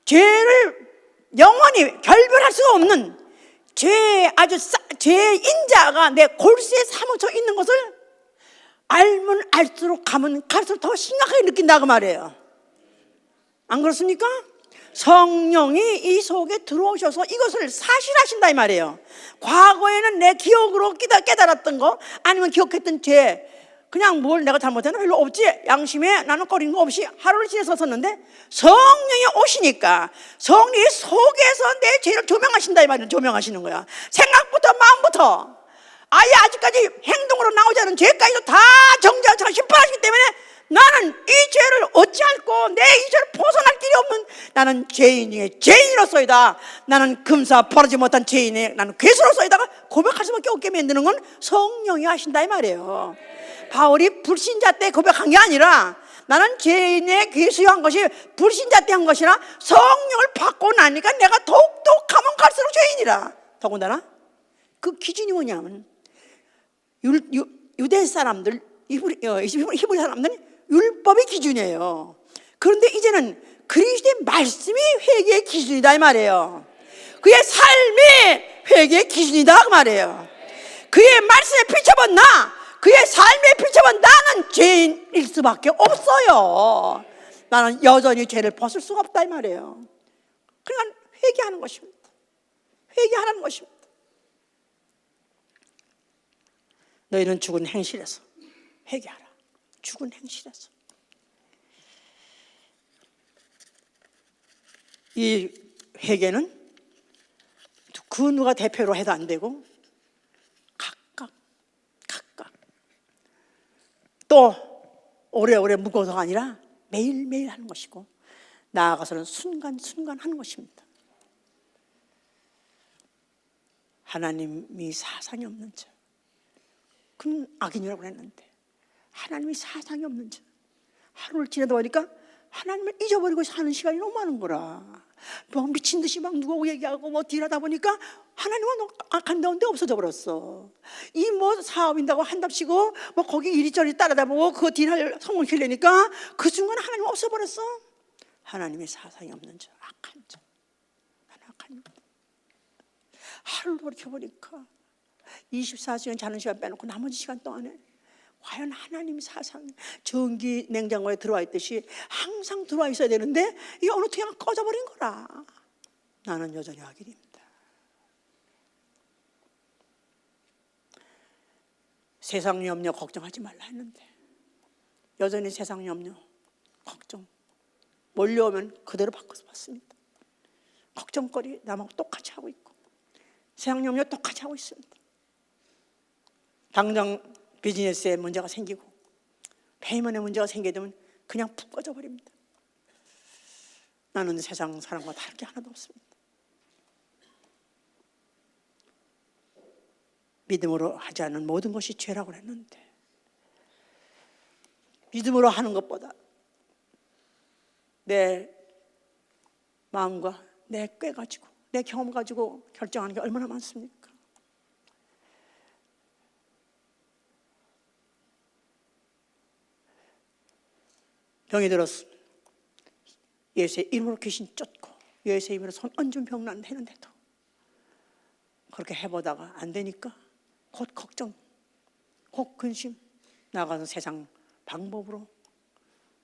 죄를 영원히 결별할 수가 없는 죄인자가 내 골수에 사무쳐 있는 것을 알면 알수록 가면 갈수록 더 심각하게 느낀다 그 말이에요. 안 그렇습니까? 성령이 이 속에 들어오셔서 이것을 사실하신다 이 말이에요. 과거에는 내 기억으로 깨달았던 거 아니면 기억했던 죄, 그냥 뭘 내가 잘못했나 별로 없지, 양심에 나는 꺼린 거 없이 하루를 지냈었는데 성령이 오시니까 성령이 속에서 내 죄를 조명하신다 이 말이에요. 조명하시는 거야. 생각부터 마음부터 아예 아직까지 행동으로 나오지 않은 죄까지도 다 정죄하시고 심판하시기 때문에 나는 이 죄를 어찌할꼬 내 이 죄를 벗어날 길이 없는 나는 죄인의 죄인으로서이다. 나는 금사 벌하지 못한 죄인의 나는 괴수로서이다가 고백할 수밖에 없게 만드는 건 성령이 하신다 이 말이에요. 바울이 불신자 때 고백한 게 아니라 나는 죄인의 괴수한 것이 불신자 때 한 것이라 성령을 받고 나니까 내가 더욱더 가면 갈수록 죄인이라. 더군다나 그 기준이 뭐냐면 유대 사람들, 히브리 사람들은 율법의 기준이에요. 그런데 이제는 그리스도의 말씀이 회개의 기준이다 이 말이에요. 그의 삶이 회개의 기준이다 그 말이에요. 그의 말씀에 비춰본 그의 삶에 비춰본 나는 죄인일 수밖에 없어요. 나는 여전히 죄를 벗을 수가 없다 이 말이에요. 그러니까 회개하는 것입니다. 회개하라는 것입니다. 너희는 죽은 행실에서 회개하라. 죽은 행실에서. 이 회개는 그 누가 대표로 해도 안 되고 각각 또 오래오래 묵어서가 아니라 매일매일 하는 것이고 나아가서는 순간순간 하는 것입니다. 하나님이 사상이 없는 자, 그는 악인이라고 했는데 하나님이 사상이 없는 자, 하루를 지내다 보니까 하나님을 잊어버리고 사는 시간이 너무 많은 거라. 뭐 미친 듯이 막 누구 얘기하고 뭐 딜하다 보니까 하나님은 간다운 데 없어져 버렸어. 이 뭐 사업인다고 한답시고 뭐 거기 이리저리 따라다 보고 그거 딜할 성공 길려니까 그 순간 하나님 없어 버렸어. 하나님의 사상이 없는 자, 악한 자, 나는 악한 자. 하루를 돌이켜보니까 24시간 자는 시간 빼놓고 나머지 시간 동안에 과연 하나님 사상, 전기 냉장고에 들어와 있듯이 항상 들어와 있어야 되는데 이게 어느 틈에 꺼져버린 거라. 나는 여전히 악인입니다. 세상 염려 걱정하지 말라 했는데 여전히 세상 염려 걱정 몰려오면 그대로 바꿔서 받습니다. 걱정거리 남하고 똑같이 하고 있고 세상 염려 똑같이 하고 있습니다. 당장 비즈니스에 문제가 생기고 페이먼에 문제가 생기게 되면 그냥 푹 꺼져버립니다. 나는 세상 사람과 다를 게 하나도 없습니다. 믿음으로 하지 않은 모든 것이 죄라고 했는데 믿음으로 하는 것보다 내 마음과 내 꾀 가지고 내 경험 가지고 결정하는 게 얼마나 많습니까? 병이 들었어. 예수의 이름으로 귀신 쫓고 예수의 이름으로 손 얹은 병난 했는데도 그렇게 해보다가 안 되니까 곧 걱정, 곧 근심, 나가서 세상 방법으로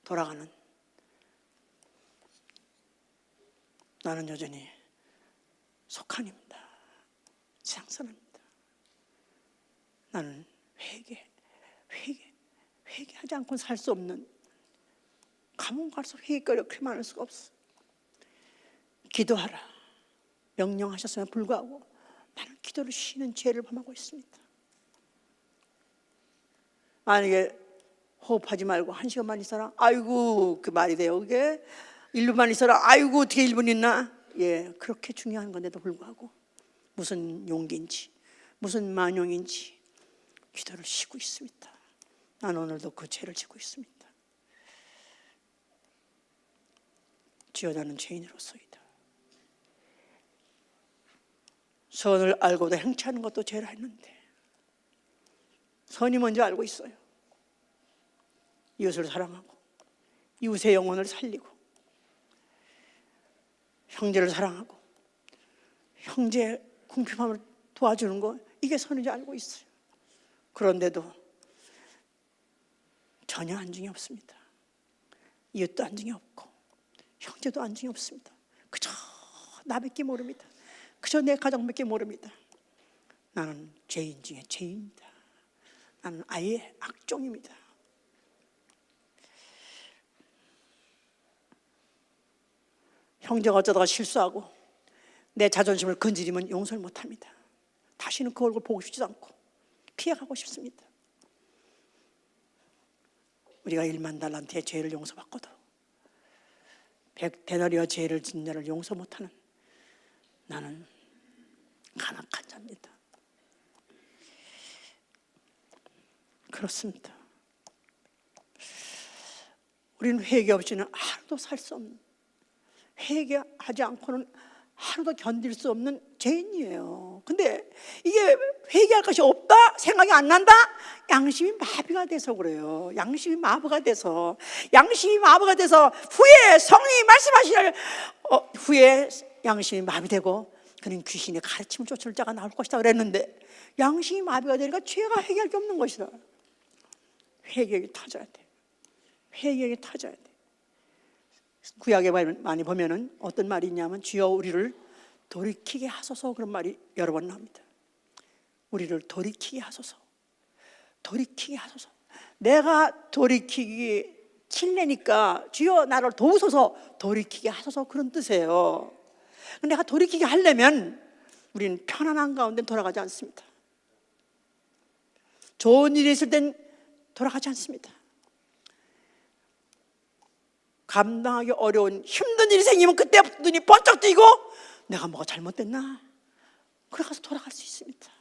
돌아가는 나는 여전히 속한입니다. 세상 사람입니다. 나는 회개하지 않고는 살 수 없는 가면 갈수록 회개거리가 그렇게 많을 수가 없어. 기도하라 명령하셨음에 불구하고 나는 기도를 쉬는 죄를 범하고 있습니다. 만약에 호흡하지 말고 1시간만 있어라, 아이고 그 말이 돼요 그게? 1분만 있어라, 아이고 어떻게 1분 있나? 예, 그렇게 중요한 건데도 불구하고 무슨 용기인지 무슨 만용인지 기도를 쉬고 있습니다. 나는 오늘도 그 죄를 지고 있습니다. 주여 나는 죄인으로서이다. 선을 알고도 행치 않는 것도 죄라 했는데 선이 뭔지 알고 있어요. 이웃을 사랑하고 이웃의 영혼을 살리고 형제를 사랑하고 형제의 궁핍함을 도와주는 거, 이게 선인지 알고 있어요. 그런데도 전혀 안중이 없습니다. 이웃도 안중이 없고 형제도 안중이 없습니다. 그저 나밖에 모릅니다. 그저 내 가정밖에 모릅니다. 나는 죄인 중에 죄인입니다. 나는 아예 악종입니다. 형제가 어쩌다가 실수하고 내 자존심을 건드리면 용서를 못합니다. 다시는 그 얼굴 보고 싶지도 않고 피해가고 싶습니다. 우리가 1만 달란트의 죄를 용서받고도 100데나리의 죄를 짓는 자를 용서 못하는 나는 간악한 자입니다. 그렇습니다. 우리는 회개 없이는 하루도 살 수 없는, 회개하지 않고는 하루도 견딜 수 없는 죄인이에요. 근데 이게 회개할 것이 없다 생각이 안 난다? 양심이 마비가 돼서 그래요. 양심이 마비가 돼서 후에 성령이 말씀하시기를 후에 양심이 마비되고 그는 귀신의 가르침을 쫓을 자가 나올 것이다 그랬는데 양심이 마비가 되니까 죄가 회개할 게 없는 것이다. 회개력이 터져야 돼. 회개력이 터져야 돼. 구약에 많이 보면은 어떤 말이 있냐면 주여 우리를 돌이키게 하소서, 그런 말이 여러 번 나옵니다. 우리를 돌이키게 하소서. 돌이키게 하소서. 내가 돌이키기 칠레니까 주여 나를 도우소서, 돌이키게 하소서, 그런 뜻이에요. 내가 돌이키게 하려면 우리는 편안한 가운데 돌아가지 않습니다. 좋은 일이 있을 땐 돌아가지 않습니다. 감당하기 어려운 힘든 일이 생기면 그때 눈이 번쩍 뜨이고 내가 뭐가 잘못됐나? 그래 가서 돌아갈 수 있습니다.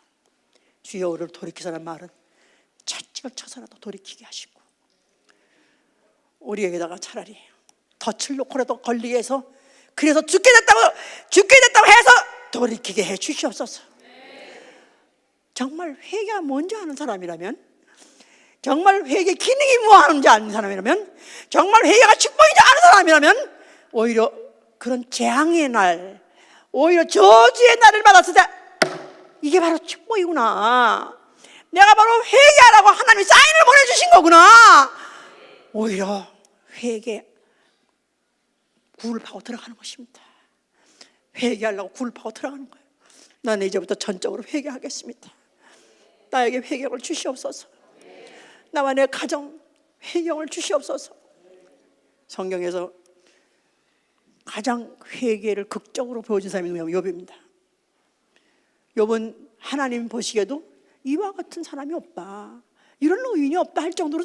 주여 우리를 돌이키라는 말은 채찍을 쳐서라도 돌이키게 하시고 우리에게다가 차라리 덫을 놓고라도 걸리게 해서 그래서 죽게 됐다고 해서 돌이키게 해 주시옵소서. 정말 회개가 뭔지 아는 사람이라면, 정말 회개 기능이 뭐하는지 아는 사람이라면, 정말 회개가 축복인지 아는 사람이라면 오히려 그런 재앙의 날, 오히려 저주의 날을 받았을 때 이게 바로 축복이구나, 내가 바로 회개하라고 하나님이 사인을 보내주신 거구나, 오히려 회개 굴을 파고 들어가는 것입니다. 회개하려고 굴을 파고 들어가는 거예요. 나는 이제부터 전적으로 회개하겠습니다. 나에게 회개를 주시옵소서. 나와 내 가정 회개를 주시옵소서. 성경에서 가장 회개를 극적으로 보여준 사람이 욥입니다. 욥은 하나님 보시기에도 이와 같은 사람이 없다, 이런 의인이 없다 할 정도로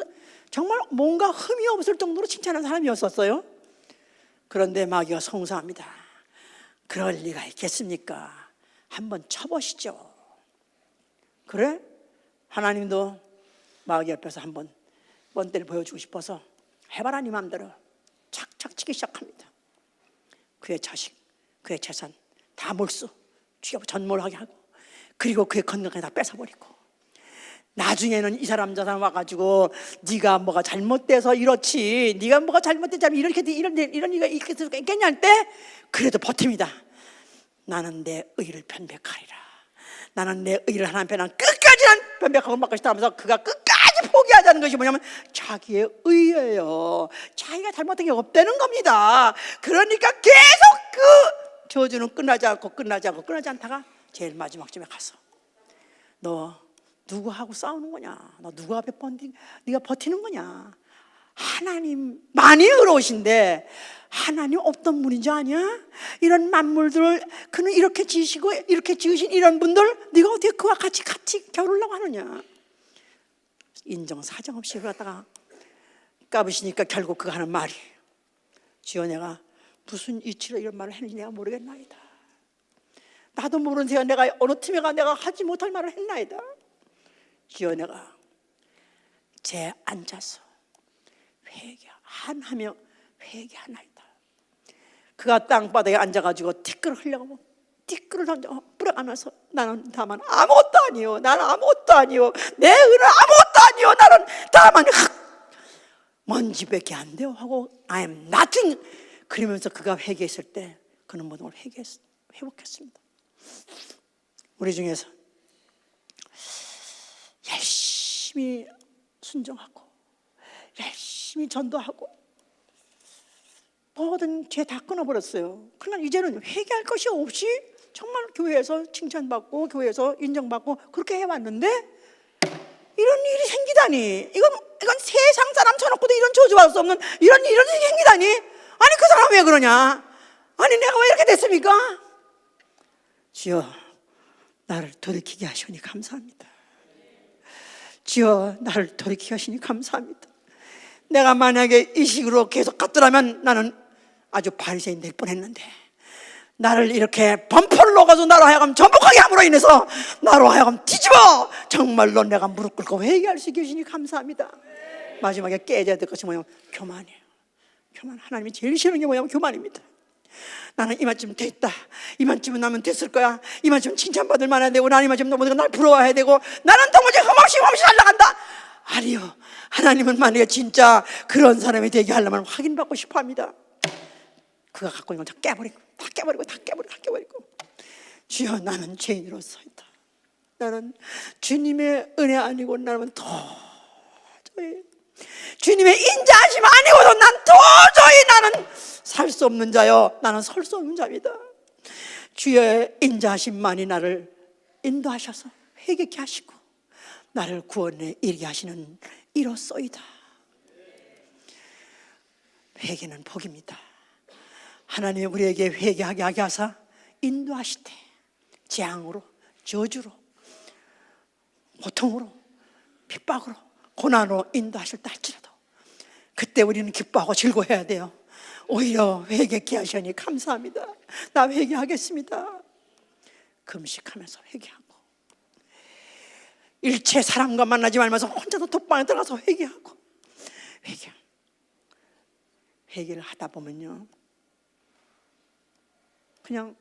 정말 뭔가 흠이 없을 정도로 칭찬한 사람이었었어요. 그런데 마귀가 송사합니다. 그럴 리가 있겠습니까? 한번 쳐보시죠. 그래? 하나님도 마귀 옆에서 한번 뻔때를 보여주고 싶어서 해봐라 네 맘대로 착착 치기 시작합니다. 그의 자식, 그의 재산 다 몰수 죽여 전몰하게 하고, 그리고 그의 건강까지 다 뺏어버리고, 나중에는 이 사람 저 사람 와가지고 네가 뭐가 잘못돼서 이렇지, 네가 뭐가 잘못됐자면 이런 네가 이렇게 될 수 있겠냐 할 때 그래도 버팁니다. 나는 내 의를 변백하리라. 나는 내 의를 하나님 앞에 끝까지 변백하고 말 것이다 하면서 그가 끝까지 포기하자는 것이 뭐냐면 자기의 의예요. 자기가 잘못한 게 없다는 겁니다. 그러니까 계속 그 저주는 끝나지 않다가 제일 마지막쯤에 가서 너 누구하고 싸우는 거냐? 너 누구 앞에 네가 버티는 거냐? 하나님만이 의로우신데 하나님 없던 분인지 아냐? 이런 만물들을 그는 이렇게 지으시고 이렇게 지으신 이런 분들 네가 어떻게 그와 같이 겨루려고 하느냐? 인정사정 없이 그러다가 까부시니까 결국 그가 하는 말이, 주여 내가 무슨 이치로 이런 말을 했는지 내가 모르겠나이다. 나도 모르는 새가 내가 어느 틈에가 내가 하지 못할 말을 했나이다. 주여 내가 제 앉아서 한하며 회개하나이다. 그가 땅바닥에 앉아가지고 티끌을 흘려가고 티끌을 던져 뿌려가면서 나는 다만 아무것도 아니요, 나는 아무것도 아니요, 내 은은 아무것도 아니요, 나는 다만 먼지밖에 안 돼요 하고 I am nothing. 그러면서 그가 회개했을 때 그는 모든 걸 회복했습니다. 우리 중에서 열심히 순종하고 열심히 전도하고 모든 죄 다 끊어버렸어요. 그러나 이제는 회개할 것이 없이 정말 교회에서 칭찬받고 교회에서 인정받고 그렇게 해왔는데 이런 일이 생기다니, 이건 세상 사람 쳐놓고도 이런 저주받을 수 없는 이런 일이 생기다니. 아니 그 사람 왜 그러냐? 아니 내가 왜 이렇게 됐습니까? 주여 나를 돌이키게 하시니 감사합니다. 주여 나를 돌이키게 하시니 감사합니다. 내가 만약에 이 식으로 계속 갔더라면 나는 아주 바리새인 될 뻔했는데 나를 이렇게 범퍼를 놓아서 나로 하여금 전복하게 함으로 인해서 나로 하여금 뒤집어 정말로 내가 무릎 꿇고 회개할 수 있게 해주시니 감사합니다. 마지막에 깨져야 될 것이 뭐냐면 교만이에요. 교만. 하나님이 제일 싫은 게 뭐냐면 교만입니다. 나는 이만쯤 됐다, 이만쯤은 나면 됐을 거야, 이만쯤 칭찬받을 만해야 되고 나는 이만쯤 너무나 날 부러워해야 되고 나는 도무지 흠없이 날아간다. 아니요, 하나님은 만약에 진짜 그런 사람이 되게 하려면 확인받고 싶어 합니다. 그가 갖고 있는 건 다 깨버리고 주여 나는 죄인으로서이다. 나는 주님의 은혜 아니고 나는 도저히 주님의 인자하심 아니고도 난 도저히 나는 살 수 없는 자요, 나는 설 수 없는 자입니다. 주의 인자하심만이 나를 인도하셔서 회개케 하시고 나를 구원에 이르게 하시는 이로소이다. 회개는 복입니다. 하나님이 우리에게 회개하게 하게 하사 인도하시되 재앙으로, 저주로, 고통으로, 핍박으로, 고난으로 인도하실 때 할지라도 그때 우리는 기뻐하고 즐거워해야 돼요. 오히려 회개케 하시니 감사합니다. 나 회개하겠습니다. 금식하면서 회개하고 일체 사람과 만나지 말면서 혼자서 독방에 들어가서 회개하고 회개를 하다 보면요 그냥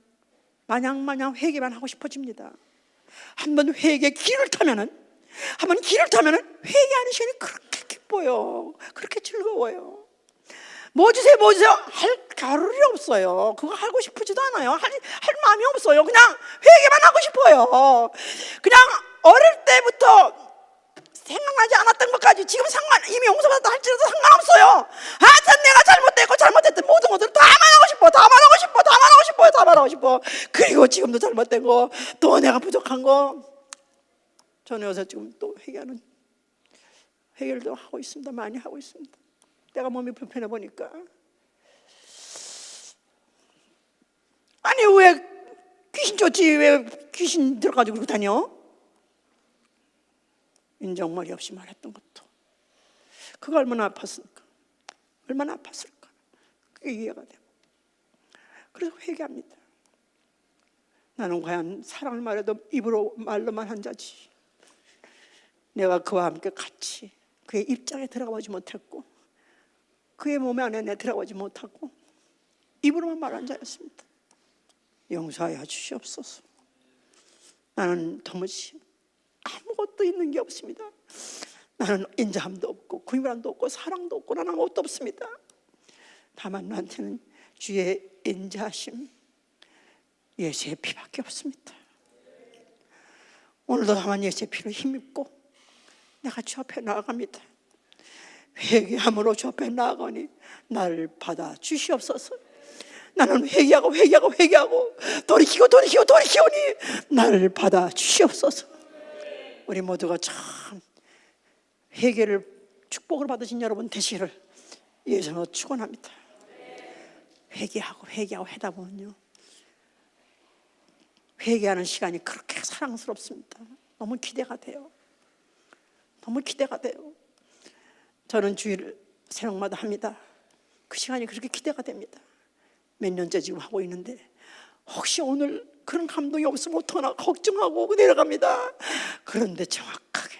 마냥 회개만 하고 싶어집니다. 한번 회개 길을 타면은 회개하는 시간이 그렇게 기뻐요. 그렇게 즐거워요. 뭐 주세요 할 겨를이 없어요. 그거 하고 싶지도 않아요. 할 마음이 없어요. 그냥 회개만 하고 싶어요. 그냥 어릴 때부터 생각나지 않았던 것까지 지금 이미 용서받았다 할지라도 상관없어요. 하여튼 내가 잘못했던 모든 것들을 다 말하고 싶어. 그리고 지금도 잘못된 거, 또 내가 부족한 거, 저는 요새 지금 또 회개를 또 하고 있습니다. 많이 하고 있습니다. 내가 몸이 불편해 보니까. 아니 왜 귀신 쫓지, 왜 귀신 들어가지고 그러고 다녀? 인정머리 없이 말했던 것도 그거 얼마나 아팠을까? 그게 이해가 되고 그래서 회개합니다. 나는 과연 사랑을 말해도 입으로 말로만 한 자지, 내가 그와 함께 같이 그의 입장에 들어가보지 못했고 그의 몸 안에 내 들어가지 못하고 입으로만 말한 자였습니다. 용서하여 주시옵소서. 나는 도무지 아무것도 있는 게 없습니다. 나는 인자함도 없고 긍휼함도 없고 사랑도 없고 나는 아무것도 없습니다. 다만 나한테는 주의 인자하심, 예수의 피밖에 없습니다. 오늘도 다만 예수의 피로 힘입고 내가 주 앞에 나아갑니다. 회개함으로 주 앞에 나아가니 나를 받아 주시옵소서. 나는 회개하고 돌이키오니 나를 받아 주시옵소서. 우리 모두가 참 회개를 축복을 받으신 여러분 되시기를 예수님으로 축원합니다. 회개하고 하다 보면요, 회개하는 시간이 그렇게 사랑스럽습니다. 너무 기대가 돼요. 너무 기대가 돼요. 저는 주일 새벽마다 합니다. 그 시간이 그렇게 기대가 됩니다. 몇 년째 지금 하고 있는데 혹시 오늘 그런 감동이 없으면 어떡하나 걱정하고 내려갑니다. 그런데 정확하게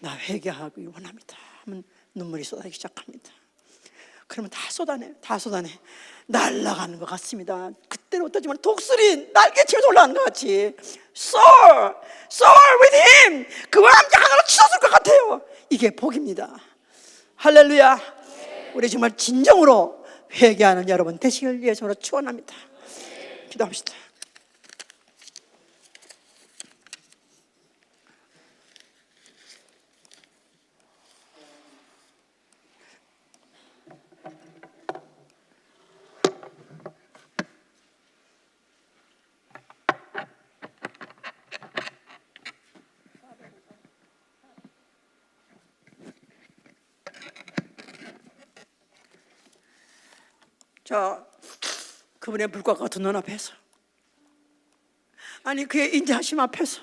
나 회개하기 원합니다 하면 눈물이 쏟아지기 시작합니다. 그러면 다 쏟아내 날아가는 것 같습니다. 그때는 어떠지만 독수리 날개치면서 올라가는 것 같이 soar with him, 그와 함께 하나로 치솟을 것 같아요. 이게 복입니다. 할렐루야. 우리 정말 진정으로 회개하는 여러분 되시길 예수로 축원합니다. 기도합시다. 자, 그분의 불과 같은 눈 앞에서, 아니 그의 인자하심 앞에서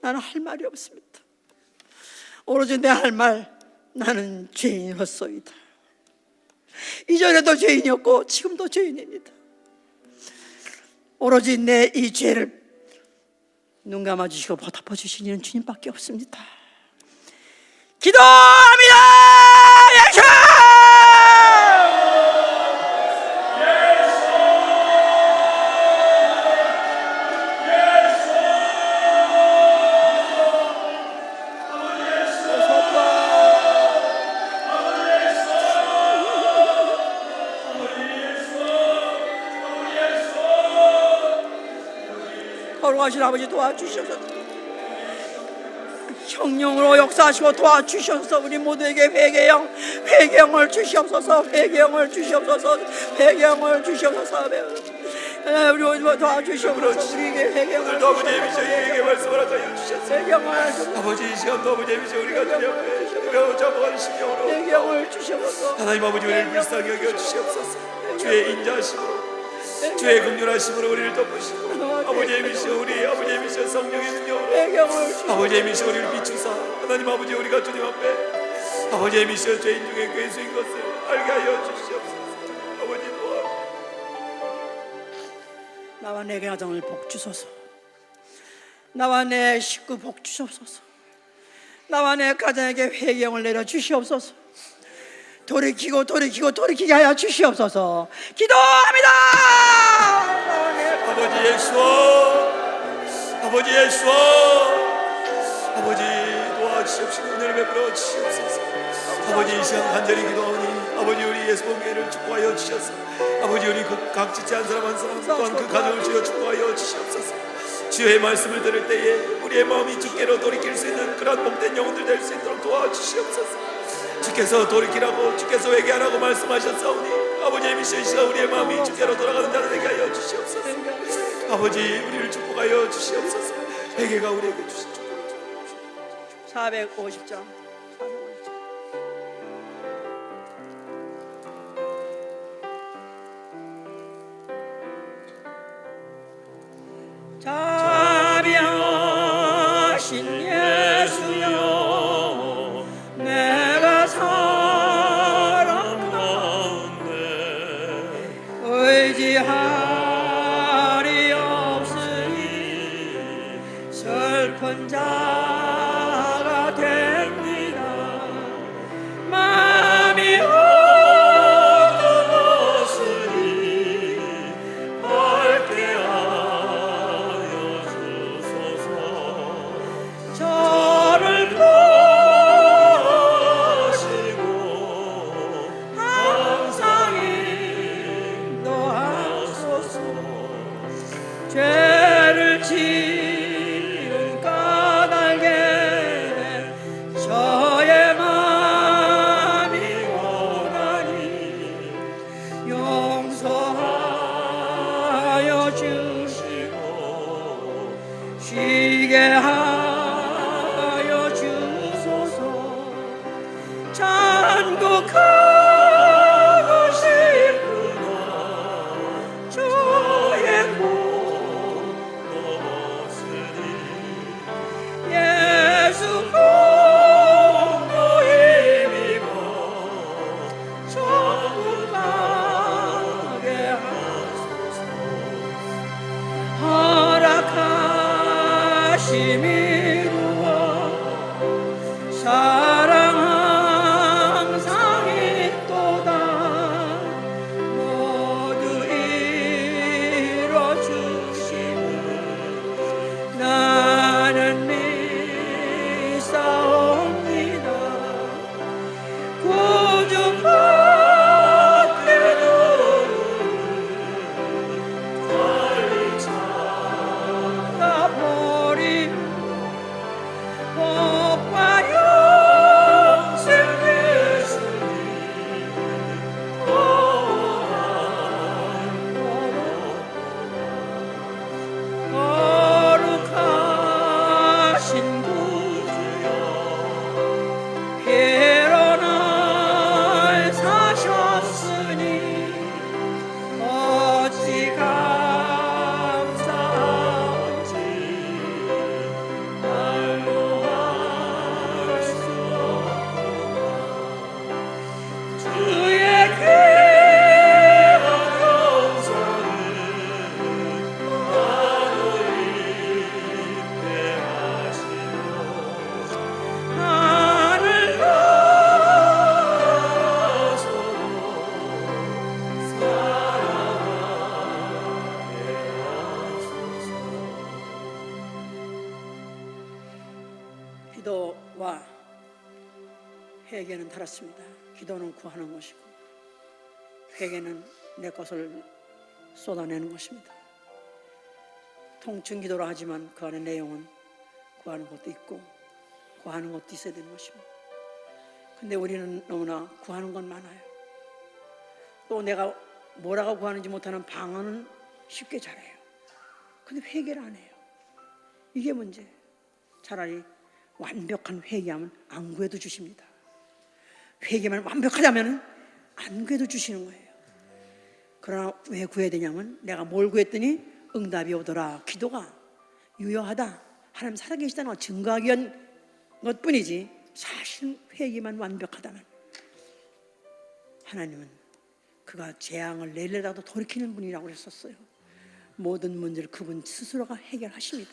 나는 할 말이 없습니다. 오로지 내 할 말, 나는 죄인으로서이다. 이전에도 죄인이었고 지금도 죄인입니다. 오로지 내 이 죄를 눈 감아주시고 보답해 주시는 주님밖에 없습니다. 기도합니다. 예수! 거룩하신 아버지 도와주셔서 성령으로 역사하시고 도와주셔서 우리 모두에게 회개형을 주시옵소서. 회개형을 주시옵소서. 회개형을 주시옵소서. 우리 도와주시옵소서. 우리에게 회개형을 너무 재미있어. 이에게 말씀을 하여 주셨어. 회개형을 아버지, 이 시간 너무 재미있어. 우리가 주님 앞에 매우 잡아간 심령으로 회개형을 주시옵소서. 하나님 아버지, 우리를 불쌍히 여겨 주시옵소서. 주의 인자하심으로, 주의 긍휼하심으로 우리를 덮으시고, 아버지의 미시오, 우리 아버지의 미시오, 성령의 능력으로 아버지의 미시오, 우리를 비추사 하나님 아버지, 우리가 주님 앞에 아버지의 미시오, 죄인 중에 괴수인 것을 알게 하여 주시옵소서. 아버지 도와 나와 내 가정을 복 주소서. 나와 내 식구 복 주시옵소서. 나와 내 가정에게 회개형을 내려 주시옵소서. 돌이키게 하여 주시옵소서. 기도합니다. 아버지 예수와 아버지 예수와 아버지 도와주시옵시고 은혜를 베풀어 주시옵소서. 아버지, 이 시간 간절히 기도하오니 아버지, 우리 예수 본교회를 축복하여 주셔서 아버지, 우리 각 지체 한 사람 한 사람 또한 그 가정을 주여 축복하여 주시옵소서. 주의 말씀을 들을 때에 우리의 마음이 주께로 돌이킬 수 있는 그런 복된 영혼들 될 수 있도록 도와주시옵소서. 주께서 돌이키라고, 주께서 회개하라고 말씀하셨사오니 아버지의 미션 시간 우리의 마음이 주께로 돌아가는 자들 되게 하여 주시옵소서. 아버지, 우리를 축복하여 주시옵소서. 회개가 우리에게 주신 축복을 450장. 자비하신 예수여, 내가 사랑 가운데 의지하리 없으니 슬픈 자가 됩니다. 마음이 어두웠으니 밝게 하여 주소서. 저를 보시고 항상 인도하소서. 죄를 지은 까닭에 저의 마음이 원하니 용서하여 주시고 쉬게 하여 주소서. 거룩하고 싶구나 주의 것으니 예수 공로에 힘입어 천국 가게 하소서 허락하심이 루어 사랑 항상 있도다 모두 이뤄주시는 나는 믿사옵니다 구주받기는 빨리 가버린 복과 영생 예수님 거룩하신 구주여 피로 날 사셨으니 어찌 감사한지 말로 할 수 없구나 주의 귀한 영상을 하늘이 대하시고 하늘 기도와 회개는 다릅니다. 기도는 구하는 것이고 회개는 내 것을 쏟아내는 것입니다. 통칭 기도라 하지만 그 안에 내용은 구하는 것도 있고 구하는 것도 있어야 되는 것입니다. 근데 우리는 너무나 구하는 건 많아요. 또 내가 뭐라고 구하는지 못하는 방언은 쉽게 잘해요. 근데 회개를 안 해요. 이게 문제예요. 차라리 완벽한 회개하면 안 구해도 주십니다. 회개만 완벽하다면 안 구해도 주시는 거예요. 그러나 왜 구해야 되냐면 내가 뭘 구했더니 응답이 오더라. 기도가 유효하다. 하나님 살아계시다는 걸 증거하기 위한 것뿐이지 사실 회개만 완벽하다면 하나님은 그가 재앙을 내리라도 돌이키는 분이라고 그랬었어요. 모든 문제를 그분 스스로가 해결하십니다.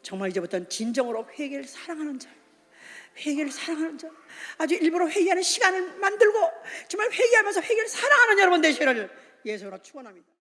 정말 이제부터는 진정으로 회개를 사랑하는 자, 회개를 사랑하는 자, 아주 일부러 회개하는 시간을 만들고 정말 회개하면서 회개를 사랑하는 여러분 되시기를 예수로 축원합니다.